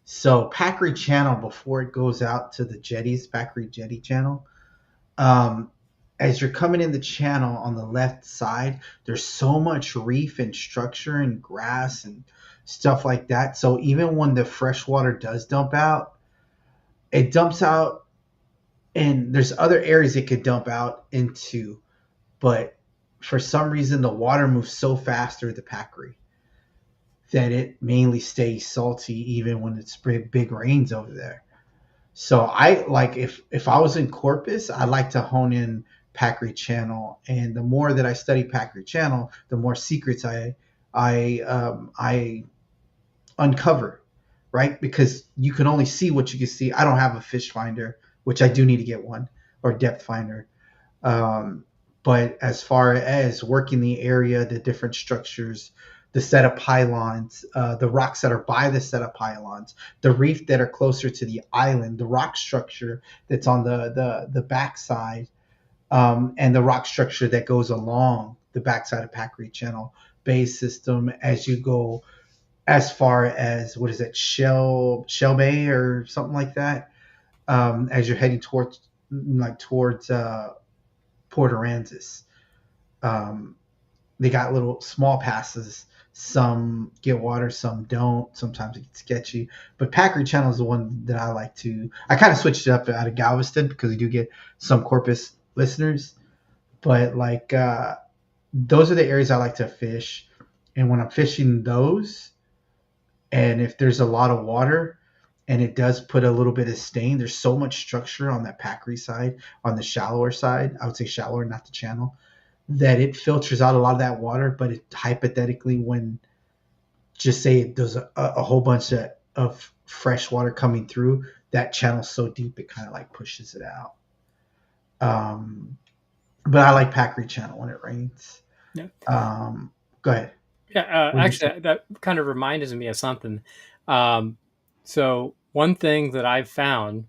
So Packery Channel, before it goes out to the jetties, Packery Jetty Channel, um, as you're coming in the channel on the left side, there's so much reef and structure and grass and stuff like that. So even when the fresh water does dump out, it dumps out, and there's other areas it could dump out into, but for some reason the water moves so fast through the Packery that it mainly stays salty even when it's big rains over there. So I like, if I was in Corpus, I like to hone in Packery Channel, and the more that I study Packery Channel, the more secrets I uncover, right? Because you can only see what you can see. I don't have a fish finder, which I do need to get one, or depth finder. Um, but as far as working the area, the different structures, the set of pylons, the rocks that are by the set of pylons, the reef that are closer to the island, the rock structure that's on the backside, and the rock structure that goes along the backside of Packery Channel Bay system as you go as far as, what is it, Shell Bay or something like that, as you're heading towards Port Aransas. Um, they got little small passes. Some get water, some don't. Sometimes it gets sketchy. But Packery Channel is the one that I like to. I kind of switched it up out of Galveston because we do get some Corpus listeners. But like those are the areas I like to fish. And when I'm fishing those, and if there's a lot of water and it does put a little bit of stain, there's so much structure on that packery side, on the shallower side, I would say shallower, not the channel, that it filters out a lot of that water. But it hypothetically, when just say there's a whole bunch of fresh water coming through, that channel's so deep it kind of like pushes it out. Um, but I like packery channel when it rains. Yeah. Um, Go ahead. Yeah. What you say? Actually, that kind of reminded me of something. Um, so one thing that I've found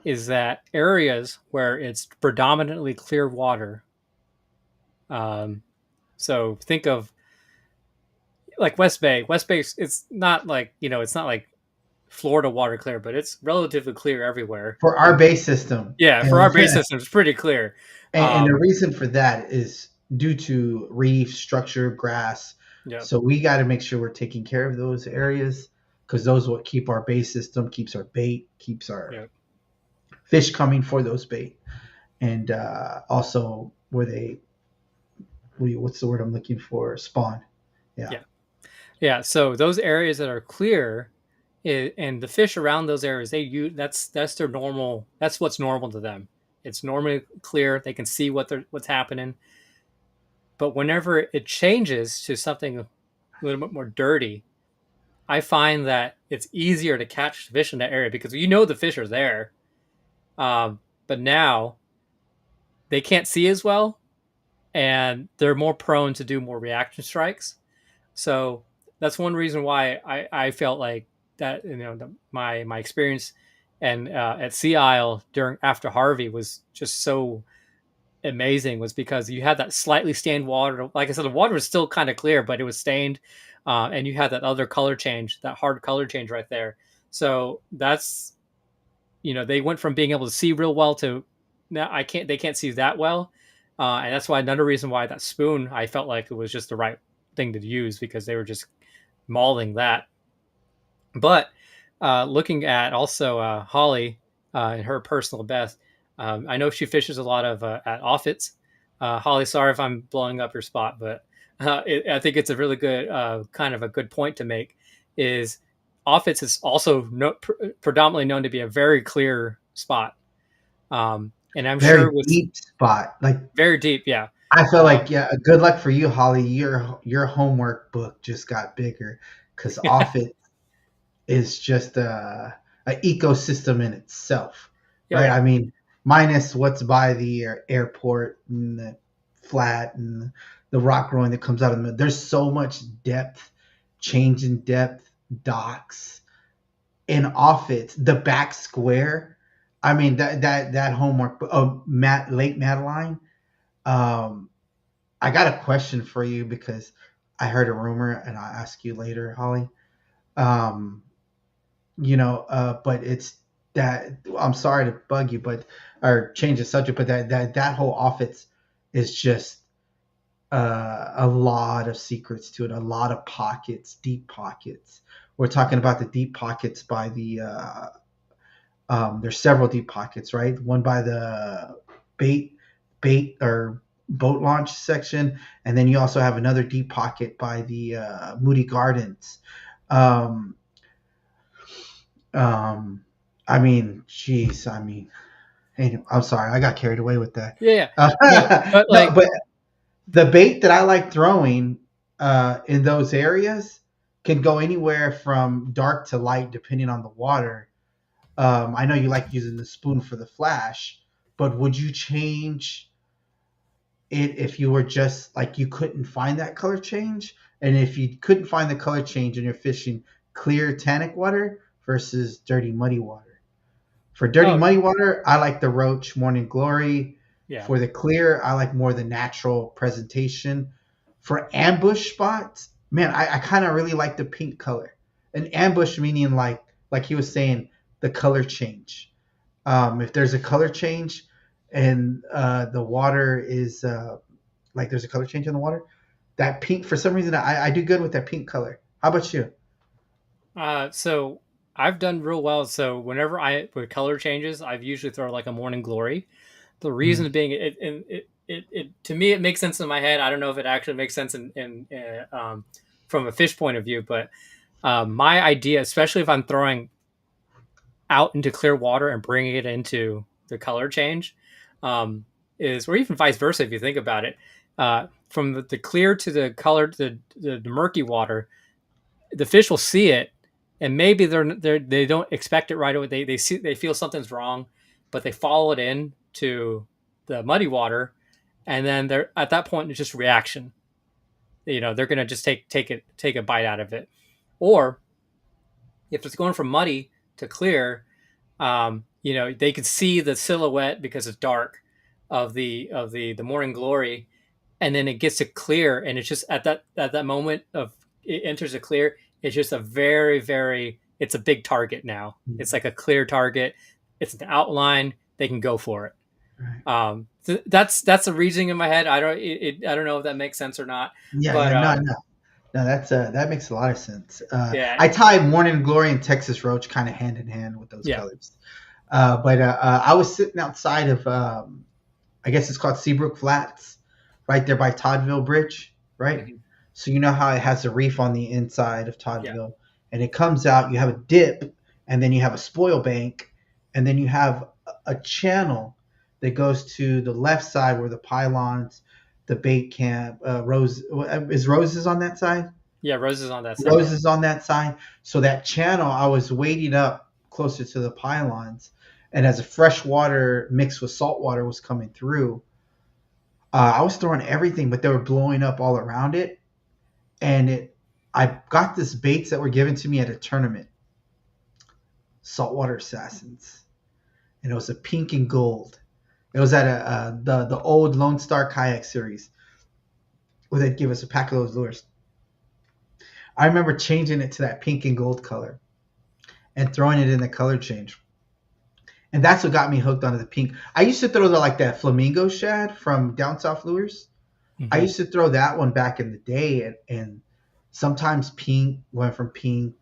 is that areas where it's predominantly clear water. Um, so think of like West Bay. West Bay, it's not like it's not like Florida water clear, but it's relatively clear everywhere. For our base system, Yeah, for and our base system, it's pretty clear. and the Um, reason for that is due to reef structure, grass. yeah, So we got to make sure we're taking care of those areas because those what keep our base system, keeps our bait, keeps our yeah, fish coming for those bait, and also where they what's the word I'm looking for? Spawn. Yeah. yeah, yeah. So those areas that are clear, and the fish around those areas, they use that's their normal. That's what's normal to them. It's normally clear. They can see what's happening. But whenever it changes to something a little bit more dirty, I find that it's easier to catch fish in that area because the fish are there. But now they can't see as well, and they're more prone to do more reaction strikes. So that's one reason why I felt like that. My experience and at Sea Isle during after Harvey was just so amazing, was because you had that slightly stained water. Like I said, the water was still kind of clear, but it was stained, and you had that other color change, that hard color change right there. So that's they went from being able to see real well to now they can't see that well, and that's why another reason why that spoon I felt like it was just the right thing to use because they were just mauling that. But looking at also Holly and her personal best, I know she fishes a lot of at offits. Holly, sorry if I'm blowing up your spot, but I think it's a really good kind of a good point to make. Is offits is also predominantly known to be a very clear spot, and I'm Very sure with deep spot. Like very deep, yeah. I feel Um, like yeah, good luck for you, Holly. Your homework book just got bigger because off it is just a ecosystem in itself, oh right? yeah, I mean, minus what's by the airport and the flat and the rock rolling that comes out of the middle. There's so much depth, change in depth, docks, and off it, the back square. I mean that homework. Oh, Lake Madeline. Um, I got a question for you because I heard a rumor, and I'll ask you later, Holly. Um, but it's that I'm sorry to bug you, but or change the subject, but that whole office is just a lot of secrets to it, a lot of pockets, deep pockets. We're talking about the deep pockets by the there's several deep pockets, right? One by the bait bait or boat launch section, and then you also have another deep pocket by the Moody Gardens. Um, um, I mean, geez, I mean, hey, I'm sorry, I got carried away with that. yeah, yeah. But No, like but the bait that I like throwing in those areas can go anywhere from dark to light depending on the water. I know you like using the spoon for the flash, but would you change it if you were just like you couldn't find that color change? And if you couldn't find the color change and you're fishing clear tannic water versus dirty muddy water? For dirty oh muddy water, I like the Roach Morning Glory. yeah. For the clear, I like more the natural presentation. For ambush spots, man, I kind of really like the pink color. An ambush meaning like he was saying, the color change. If there's a color change and the water is like there's a color change in the water, that pink for some reason I do good with that pink color. How about you? So I've done real well. So whenever I with color changes, I've usually throw like a morning glory. The Mm. reason being, it to me, it makes sense in my head. I don't know if it actually makes sense in from a fish point of view, but my idea, especially if I'm throwing out into clear water and bringing it into the color change, um, is, or even vice versa, if you think about it, from the clear to the color to the murky water, the fish will see it, and maybe they don't expect it right away. They feel something's wrong, but they follow it in to the muddy water, and then they're at that point it's just reaction. They're gonna just take a bite out of it, or if it's going from muddy to clear, they could see the silhouette because it's dark of the morning glory, and then it gets to clear, and it's just at that moment of it enters a clear. It's just a very it's a big target now. It's like a clear target. It's an outline. They can go for it. Right. That's the reasoning in my head. I don't know if that makes sense or not, Yeah, but yeah, no, no, no. That makes a lot of sense. yeah, I tie Morning Glory and Texas Roach kind of hand in hand with those yeah, colors. But I was sitting outside of, I guess it's called Seabrook Flats, right there by Toddville Bridge, right? mhm, So you know how it has a reef on the inside of yeah, Toddville, and it comes out. You have a dip, and then you have a spoil bank, and then you have a channel that goes to the left side where the pylons, the bait camp, Rose is Roses on that side. yeah. Rose is on that side. Yeah, Roses on that side. So that channel, I was wading up closer to the pylons, and as the fresh water mixed with salt water was coming through, I was throwing everything, but they were blowing up all around it. And I got this baits that were given to me at a tournament, saltwater assassins, and it was a pink and gold. It was at the old Lone Star kayak series where they'd give us a pack of those lures. I remember changing it to that pink and gold color and throwing it in the color change. And that's what got me hooked onto the pink. I used to throw like that flamingo shad from Down South Lures. I hmm used to throw that one back in the day, and sometimes pink went from pink.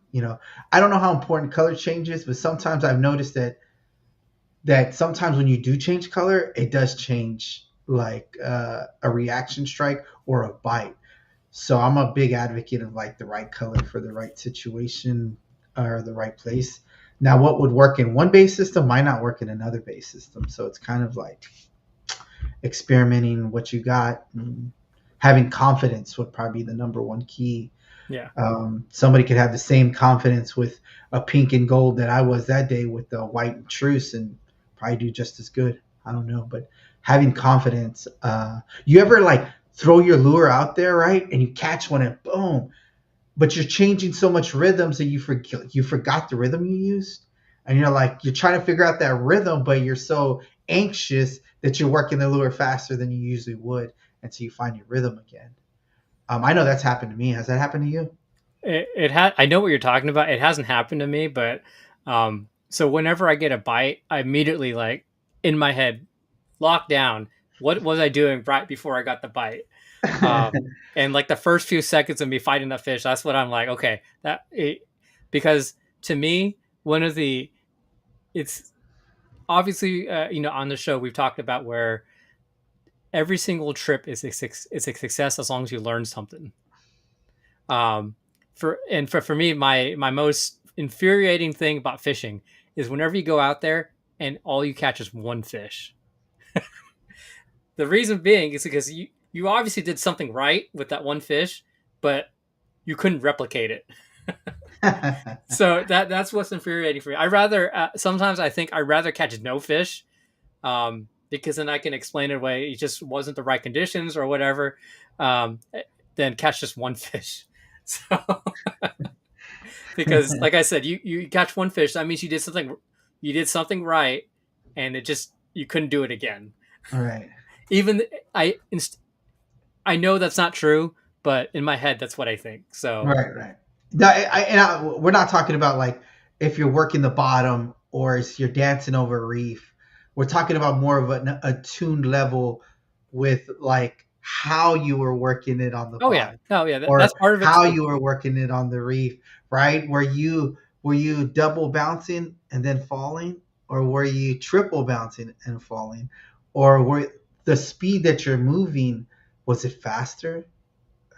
I don't know how important color changes, but sometimes I've noticed that sometimes when you do change color, it does change like a reaction strike or a bite. So I'm a big advocate of like the right color for the right situation or the right place. Now, what would work in one base system might not work in another base system. So it's kind of like experimenting what you got. And having confidence would probably be the number one key. yeah. Somebody could have the same confidence with a pink and gold that I was that day with the white and truce and probably do just as good. I don't know, but having confidence. You ever like throw your lure out there, right? And you catch one and boom, but you're changing so much rhythms that you forgot the rhythm you used, and you're trying to figure out that rhythm, but you're so anxious that you're working the lure faster than you usually would until you find your rhythm again. I know that's happened to me. Has that happened to you? It had. I know what you're talking about. It hasn't happened to me, but so whenever I get a bite, I immediately like in my head lock down. What was I doing right before I got the bite? And like the first few seconds of me fighting the fish, that's what I'm like. Okay, because to me, one of the it's obviously on the show we've talked about where every single trip is a success as long as you learn something. Um, for me, my most infuriating thing about fishing is whenever you go out there and all you catch is one fish. The reason being is because you obviously did something right with that one fish, but you couldn't replicate it. So that's what's infuriating for me. I rather sometimes I think I'd rather catch no fish, because then I can explain it away. It just wasn't the right conditions or whatever, um, than catch just one fish. So because like I said, you catch one fish, that means you did something right, and it just you couldn't do it again. All right. Even I know that's not true, but in my head that's what I think. So Right, right. No, we're not talking about like if you're working the bottom or if you're dancing over a reef. We're talking about more of an attuned level with like how you were working it on the oh yeah, bottom oh yeah, or that's part of it how too. you were working it on the reef, right? Were you double bouncing and then falling, or were you triple bouncing and falling, or were the speed that you're moving, was it faster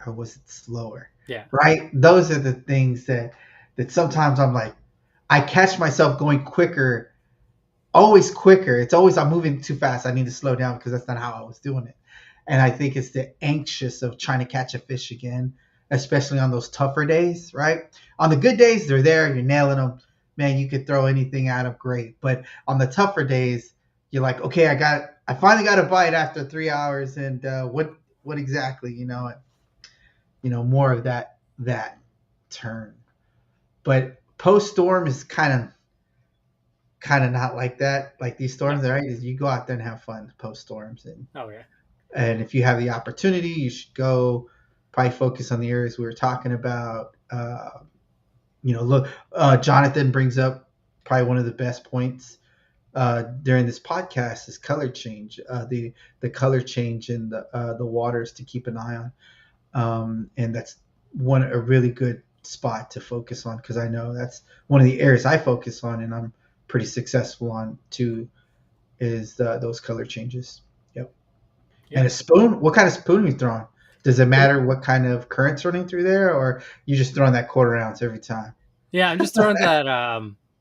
or was it slower? Yeah. Right? Those are the things that sometimes I'm like, I catch myself going quicker, always quicker. It's always I'm moving too fast. I need to slow down because that's not how I was doing it. And I think it's the anxious of trying to catch a fish again, especially on those tougher days, right? On the good days, they're there, you're nailing them. Man, you could throw anything at them, great. But on the tougher days, you're like, okay, I finally got a bite after 3 hours, and what exactly, more of that turn. But post storm is kind of not like that. Like these Yeah. storms, right? Is you go out there and have fun post storms, Oh yeah. and if you have the opportunity, you should go. Probably focus on the areas we were talking about. Look, Jonathan brings up probably one of the best points during this podcast is color change. The color change in the waters to keep an eye on, and that's a really good spot to focus on because I know that's one of the areas I focus on, and I'm pretty successful on too. Is those color changes? Yep. And Yeah. a spoon? What kind of spoon are you throwing? Does it matter what kind of current's running through there, or you just throwing that quarter ounce every time? Yeah, I'm just throwing that.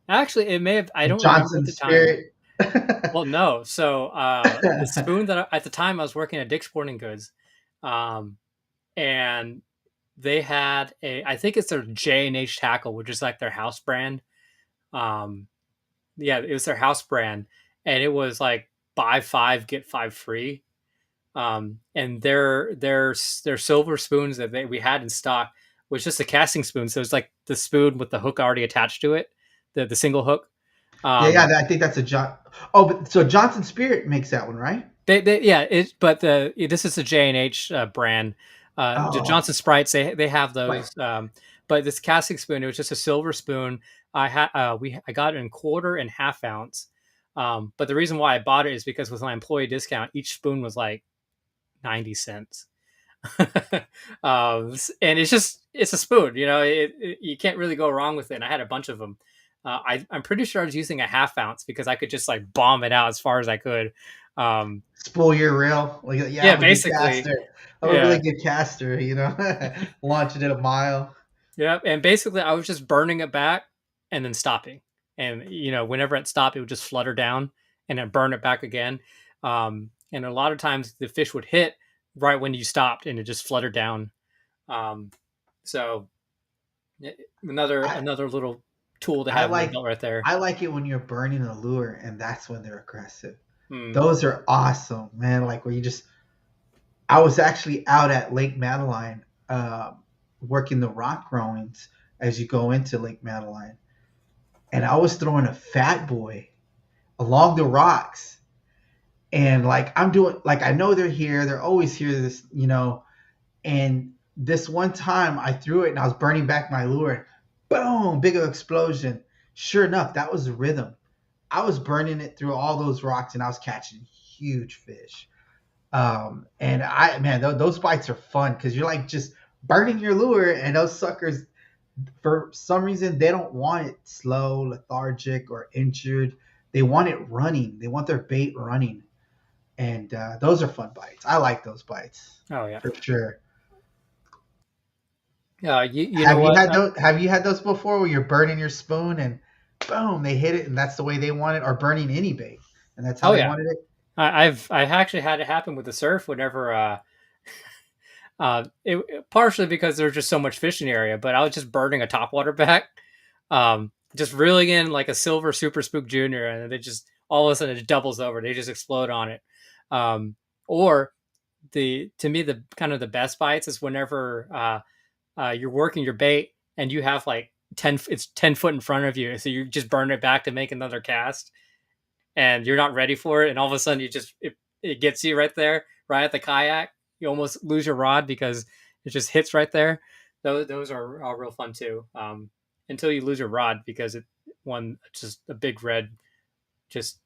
Actually, it may have. I don't remember at Johnson the time. Spirit. Well, no. So the spoon that at the time I was working at Dick's Sporting Goods, um, and they had a. I think it's their J&H tackle, which is like their house brand. Um, yeah, it was their house brand, and it was like buy five get five free. And their silver spoons that we had in stock was just a casting spoon, so it's like the spoon with the hook already attached to it, the single hook. Yeah, Um, I think that's a John. Oh, but so Johnson Spirit makes that one, right? they yeah, but this is a J&H brand. The Oh, Johnson Sprites they have right. those, but this casting spoon, it was just a silver spoon. I got it in quarter and half ounce. But the reason why I bought it is because with my employee discount, each spoon was like 90 cents. And it's a spoon, you can't really go wrong with it. And I had a bunch of them. I'm pretty sure I was using a half ounce because I could just like bomb it out as far as I could. Um, Spool your reel. Like, yeah, yeah, I'm a good basically. caster. I'm a Yeah. really good caster. Launching it a mile. Yeah. And basically I was just burning it back and then stopping. And, whenever it stopped, it would just flutter down and then burn it back again. And a lot of times the fish would hit right when you stopped and it just fluttered down. Um, so another I another little tool to I have in the like belt right there. I like it when you're burning a lure and that's when they're aggressive. Hmm. Those are awesome, man. Like where you just I was actually out at Lake Madeline working the rock growings as you go into Lake Madeline. And I was throwing a fat boy along the rocks. And like I'm doing like I know they're here, they're always here, and this one time I threw it and I was burning back my lure. Boom, big explosion. Sure enough, that was the rhythm. I was burning it through all those rocks and I was catching huge fish. And those bites are fun because you're like just burning your lure, and those suckers, for some reason, they don't want it slow, lethargic, or injured. They want it running. They want their bait running, and those are fun bites. I like those bites Oh yeah. for sure. You know what? Have you had those before, where you're burning your spoon and boom, they hit it, and that's the way they want it, or burning any bait, and that's how Oh they yeah. wanted it? I've actually had it happen with the surf whenever partially because there's just so much fish in the area, but I was just burning a topwater back, just reeling in like a silver super spook junior, and it just all of a sudden it doubles over. They just explode on it. Um, or the to me the kind of the best bites is whenever you're working your bait and you have like 10 foot in front of you, so you just burn it back to make another cast, and you're not ready for it, and all of a sudden it gets you right there, right at the kayak. You almost lose your rod because it just hits right there. Those are real fun too. Until you lose your rod because just a big red just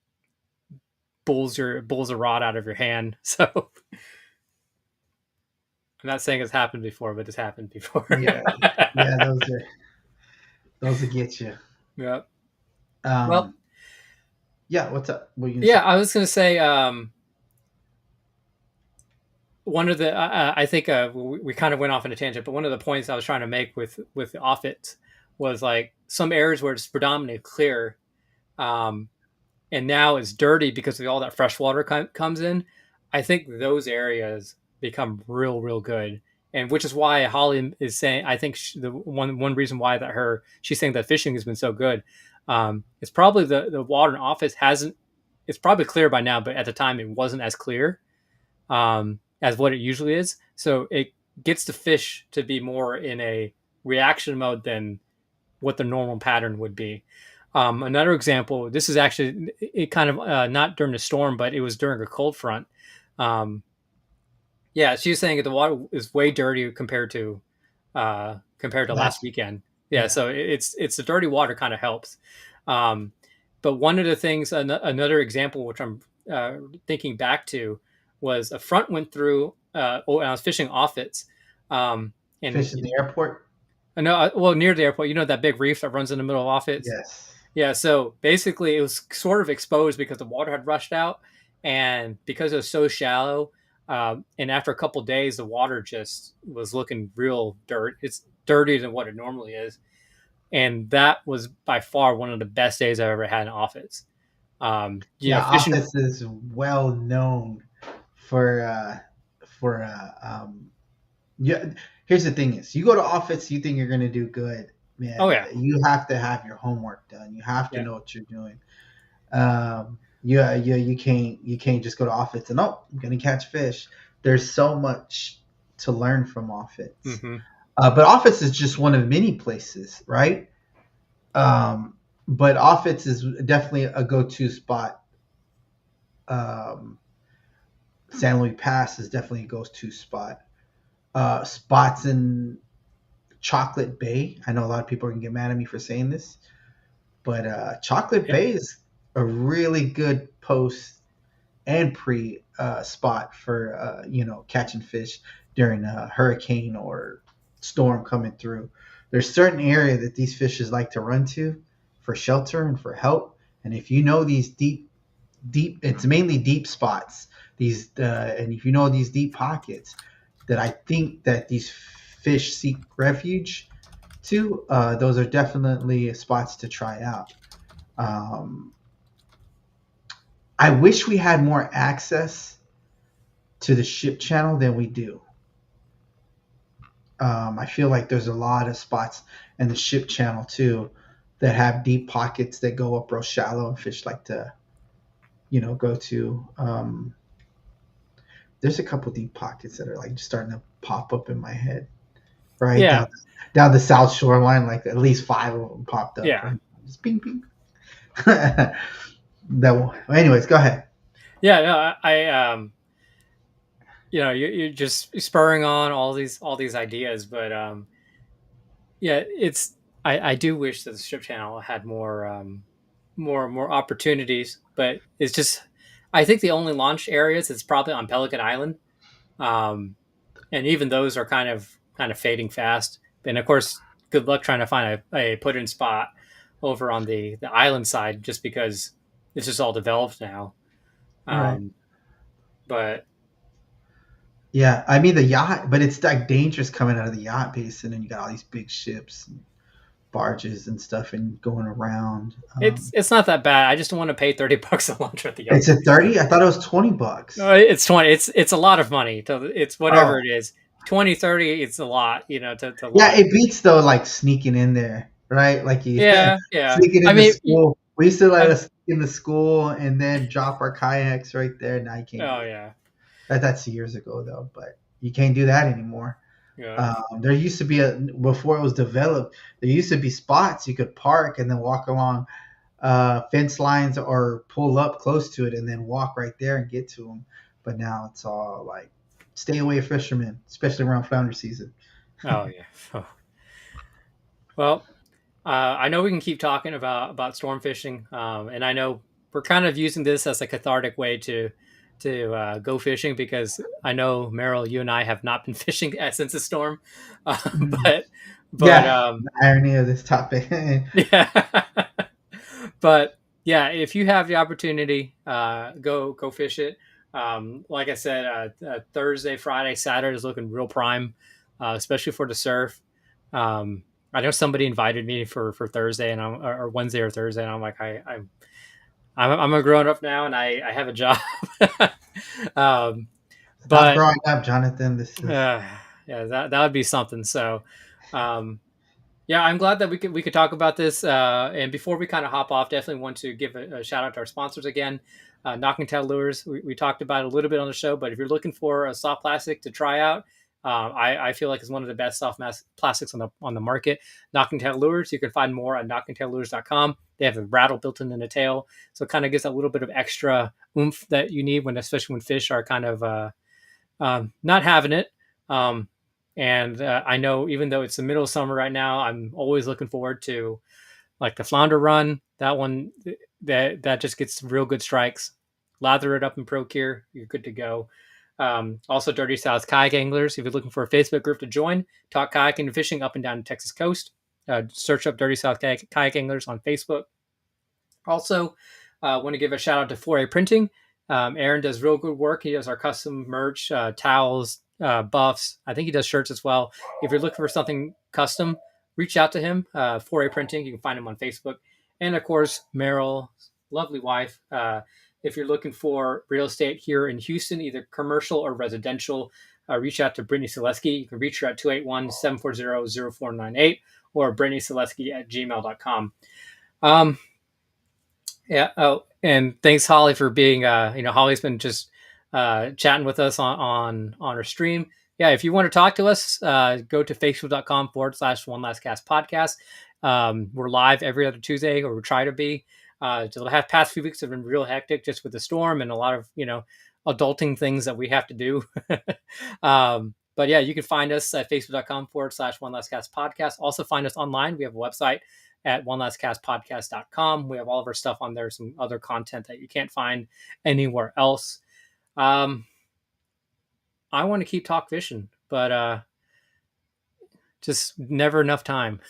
bulls a rod out of your hand. So I'm not saying it's happened before, but it's happened before. Yeah, yeah, those will get you. Yeah. Well, Um, yeah, what's up? What are you gonna yeah, say? I was gonna say. one of the I think we kind of went off on a tangent, but one of the points I was trying to make with the offit was like some areas where it's predominantly clear, um, and now it's dirty because of all that fresh water comes in. I think those areas become real good, and which is why Holly is saying. I think the one reason why that her she's saying that fishing has been so good. It's probably the water in office hasn't. It's probably clear by now, but at the time it wasn't as clear as what it usually is. So it gets the fish to be more in a reaction mode than what the normal pattern would be. Another example, this is actually it kind of not during the storm, but it was during a cold front. Um, yeah, she was saying that the water is way dirtier compared to last Last, weekend. Yeah, yeah. so it's the dirty water kind of helps. Um, but one of the things, another example, which I'm thinking back to, was a front went through. When I was fishing offits, and Fish in the airport. I know, well, near the airport, you know that big reef that runs in the middle of offits. Yes. Yeah, so basically it was sort of exposed because the water had rushed out, and because it was so shallow, and after a couple days, the water just was looking real dirt. It's dirtier than what it normally is, and that was by far one of the best days I've ever had in office. Yeah, Fishing. Office is well known for yeah. Here's the thing: is you go to Office, you think you're gonna do good, Oh man. yeah, You have to have your homework done. You have to yeah, know what you're doing. You can't just go to Office and oh, I'm gonna catch fish. There's so much to learn from Office. hmm But Office is just one of many places, right? But Office is definitely a go-to spot. Um, San Luis Pass is definitely a go-to spot. Spots in Chocolate Bay. I know a lot of people are gonna get mad at me for saying this, but Chocolate yeah, Bay is a really good post and pre spot for catching fish during a hurricane or storm coming through. There's certain area that these fishes like to run to for shelter and for help. And if you know these it's mainly deep spots. And if you know these deep pockets, that I think that these fish seek refuge to, those are definitely spots to try out. Um, I wish we had more access to the ship channel than we do. I feel like there's a lot of spots in the ship channel too that have deep pockets that go up real shallow and fish like to, go to. There's a couple deep pockets that are like just starting to pop up in my head, right yeah, down the south shoreline. Like at least five of them popped up, yeah, right? Just ping ping. that Anyways, go ahead. yeah. No, you're just spurring on all these ideas, but yeah, I do wish that the strip channel had more opportunities, but it's just I think the only launch areas is probably on Pelican Island, um, and even those are kind of fading fast. And of course, good luck trying to find a put in spot over on the island side, just because it's just all developed now. Right. Um, but Yeah, I mean the yacht, but it's like dangerous coming out of the yacht basin, and you got all these big ships and barges and stuff, and going around. it's not that bad. I just don't want to pay $30 a lunch at the yacht. It's a 30. I thought it was $20. No, it's 20. It's a lot of money. It's whatever Oh, it is. 20, 30. It's a lot, to yeah, launch. it beats though, like sneaking in there, right? Like you Yeah, yeah. sneaking I into mean, school. We used to let I'm, us sneak into school and then drop our kayaks right there. Now you can't do oh that. yeah, That's years ago though, but you can't do that anymore. yeah. There used to be before it was developed. There used to be spots you could park and then walk along fence lines or pull up close to it and then walk right there and get to them. But now it's all like stay away, fishermen, especially around flounder season. Oh yeah. Oh. Well, I know we can keep talking about storm fishing, and I know we're kind of using this as a cathartic way to go fishing because I know Merrill, you and I have not been fishing since the storm, Mhm. but but Yeah, the irony of this topic. yeah, but yeah, if you have the opportunity, go fish it. Like I said, Thursday, Friday, Saturday is looking real prime, especially for the surf. Um, I know somebody invited me for Thursday and or Wednesday or Thursday, and I'm like, I'm a grown up now, and I have a job. um, Stop but growing up, Jonathan. This is uh, yeah, that would be something. So, um, yeah, I'm glad that we could talk about this. And before we kind of hop off, definitely want to give a shout out to our sponsors again. Knocking Tail Lures, we talked about it a little bit on the show, but if you're looking for a soft plastic to try out, I feel like it's one of the best plastics on the market. Knocking Tail Lures, you can find more at knockingtaillures.com. They have a rattle built in the tail, so it kind of gives that little bit of extra oomph that you need when, especially when fish are kind of not having it. Um, and I know even though it's the middle of summer right now, I'm always looking forward to like the flounder run. That one that just gets real good strikes. Lather it up in Procure, you're good to go. Also, Dirty South Kayak Anglers. If you're looking for a Facebook group to join, talk kayaking and fishing up and down the Texas coast. Search up Dirty South Kayak Anglers on Facebook. Also, want to give a shout out to 4A Printing. Aaron does real good work. He does our custom merch, towels, buffs. I think he does shirts as well. If you're looking for something custom, reach out to him. 4A Printing. You can find him on Facebook. And of course, Merriel, lovely wife. If you're looking for real estate here in Houston, either commercial or residential, reach out to Brittany Solesky. You can reach her at 281-740-0498 or brittanysolesky@gmail.com. Yeah. Oh, and thanks, Holly, for being. Holly's been just chatting with us on our stream. Yeah, if you want to talk to us, go to facebook.com/one last cast podcast. We're live every other Tuesday, or we try to be. The past few weeks have been real hectic, just with the storm and a lot of adulting things that we have to do. But yeah, you can find us at facebook.com/one last cast podcast. Also, find us online. We have a website at onelastcastpodcast.com. We have all of our stuff on there, some other content that you can't find anywhere else. I want to keep talk fishing, but just never enough time.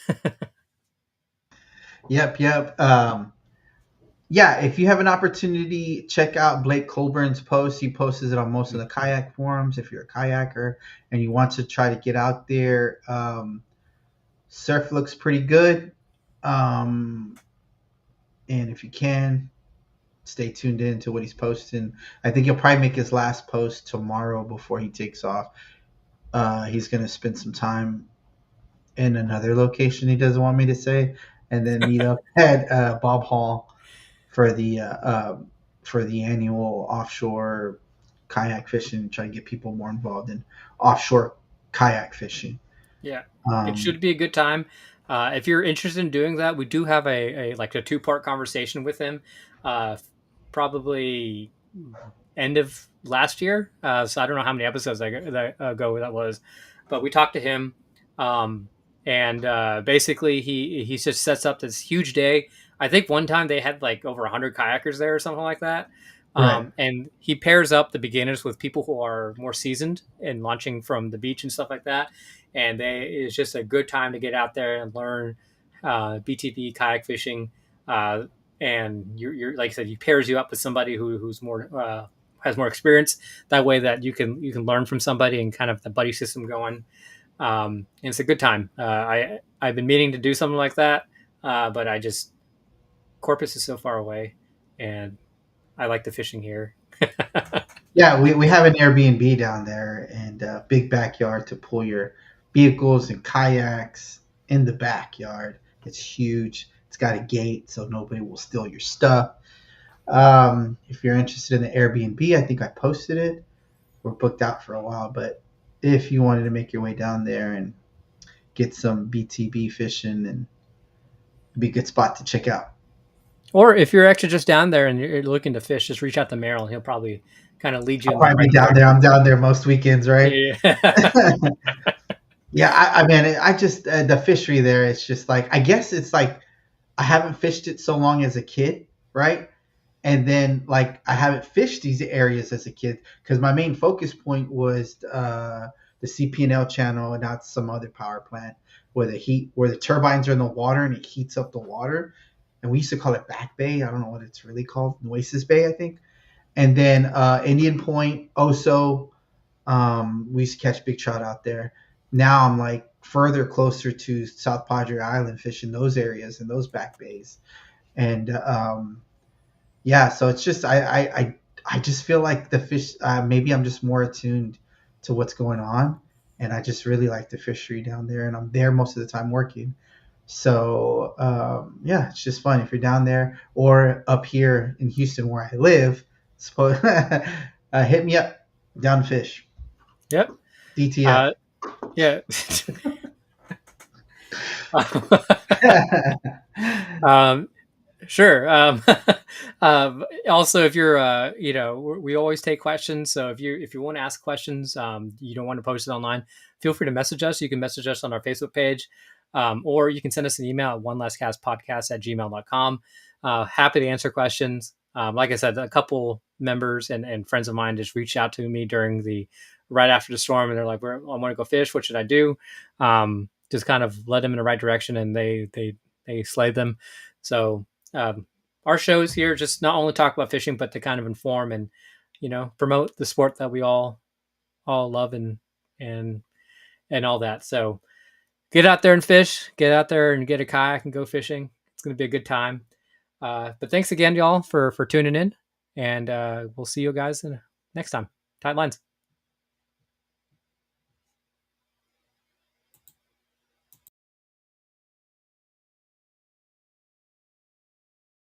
yep. Yeah, if you have an opportunity, check out Blake Colburn's post. He posts it on most of the kayak forums. If you're a kayaker and you want to try to get out there, surf looks pretty good. And if you can, stay tuned in to what he's posting. I think he'll probably make his last post tomorrow before he takes off. He's going to spend some time in another location he doesn't want me to say, and then meet up at Bob Hall for the annual offshore kayak fishing. Try to get people more involved in offshore kayak fishing. Yeah, it should be a good time. If you're interested in doing that, we do have a 2-part conversation with him. Probably end of last year. So I don't know how many episodes ago that was, but we talked to him, and basically he just sets up this huge day. I think one time they had like over 100 kayakers there or something like that. Right. And he pairs up the beginners with people who are more seasoned in launching from the beach and stuff like that. And it's just a good time to get out there and learn BTB kayak fishing. And you're like I said, he pairs you up with somebody who's more has more experience. That way, that you can learn from somebody and kind of the buddy system going. And it's a good time. I've been meaning to do something like that, but Corpus is so far away, and I like the fishing here. Yeah, we have an Airbnb down there and a big backyard to pull your vehicles and kayaks in the backyard. It's huge. It's got a gate so nobody will steal your stuff. If you're interested in the Airbnb, I think I posted it. We're booked out for a while, but if you wanted to make your way down there and get some BTB fishing, and it'd be a good spot to check out. Or if you're actually just down there and you're looking to fish, just reach out to Merrill. He'll probably kind of lead you I'll in the probably right be down there. direction. I'm down there most weekends, right? Yeah. Yeah, I mean, I just the fishery there. It's just like, I guess it's like I haven't fished it so long as a kid, right? And then like I haven't fished these areas as a kid because my main focus point was the CP&L channel and not some other power plant where the turbines are in the water and it heats up the water. And we used to call it Back Bay. I don't know what it's really called, Nueces Bay, I think. And then Indian Point, Oso, we used to catch big trout out there. Now I'm like further closer to South Padre Island, fishing those areas and those back bays. And yeah, so it's just I just feel like the fish. Maybe I'm just more attuned to what's going on, and I just really like the fishery down there, and I'm there most of the time working. So yeah, it's just fun if you're down there or up here in Houston where I live. So hit me up, down to fish. Yep. DTF. Uh, yeah. um, Sure. Also, if you're, we always take questions. So if you want to ask questions, you don't want to post it online, feel free to message us. You can message us on our Facebook page, or you can send us an email at onelastcastpodcast@gmail.com. Happy to answer questions. Like I said, a couple members and friends of mine just reached out to me right after the storm, and they're like, I want to go fish. What should I do? Just kind of led them in the right direction, and they slayed them. So um, our show is here just not only talk about fishing, but to kind of inform and promote the sport that we all love and and all that. So get out there and fish. Get out there and get a kayak and go fishing. It's going to be a good time. But thanks again, y'all, for tuning in, and we'll see you guys next time. Tight lines.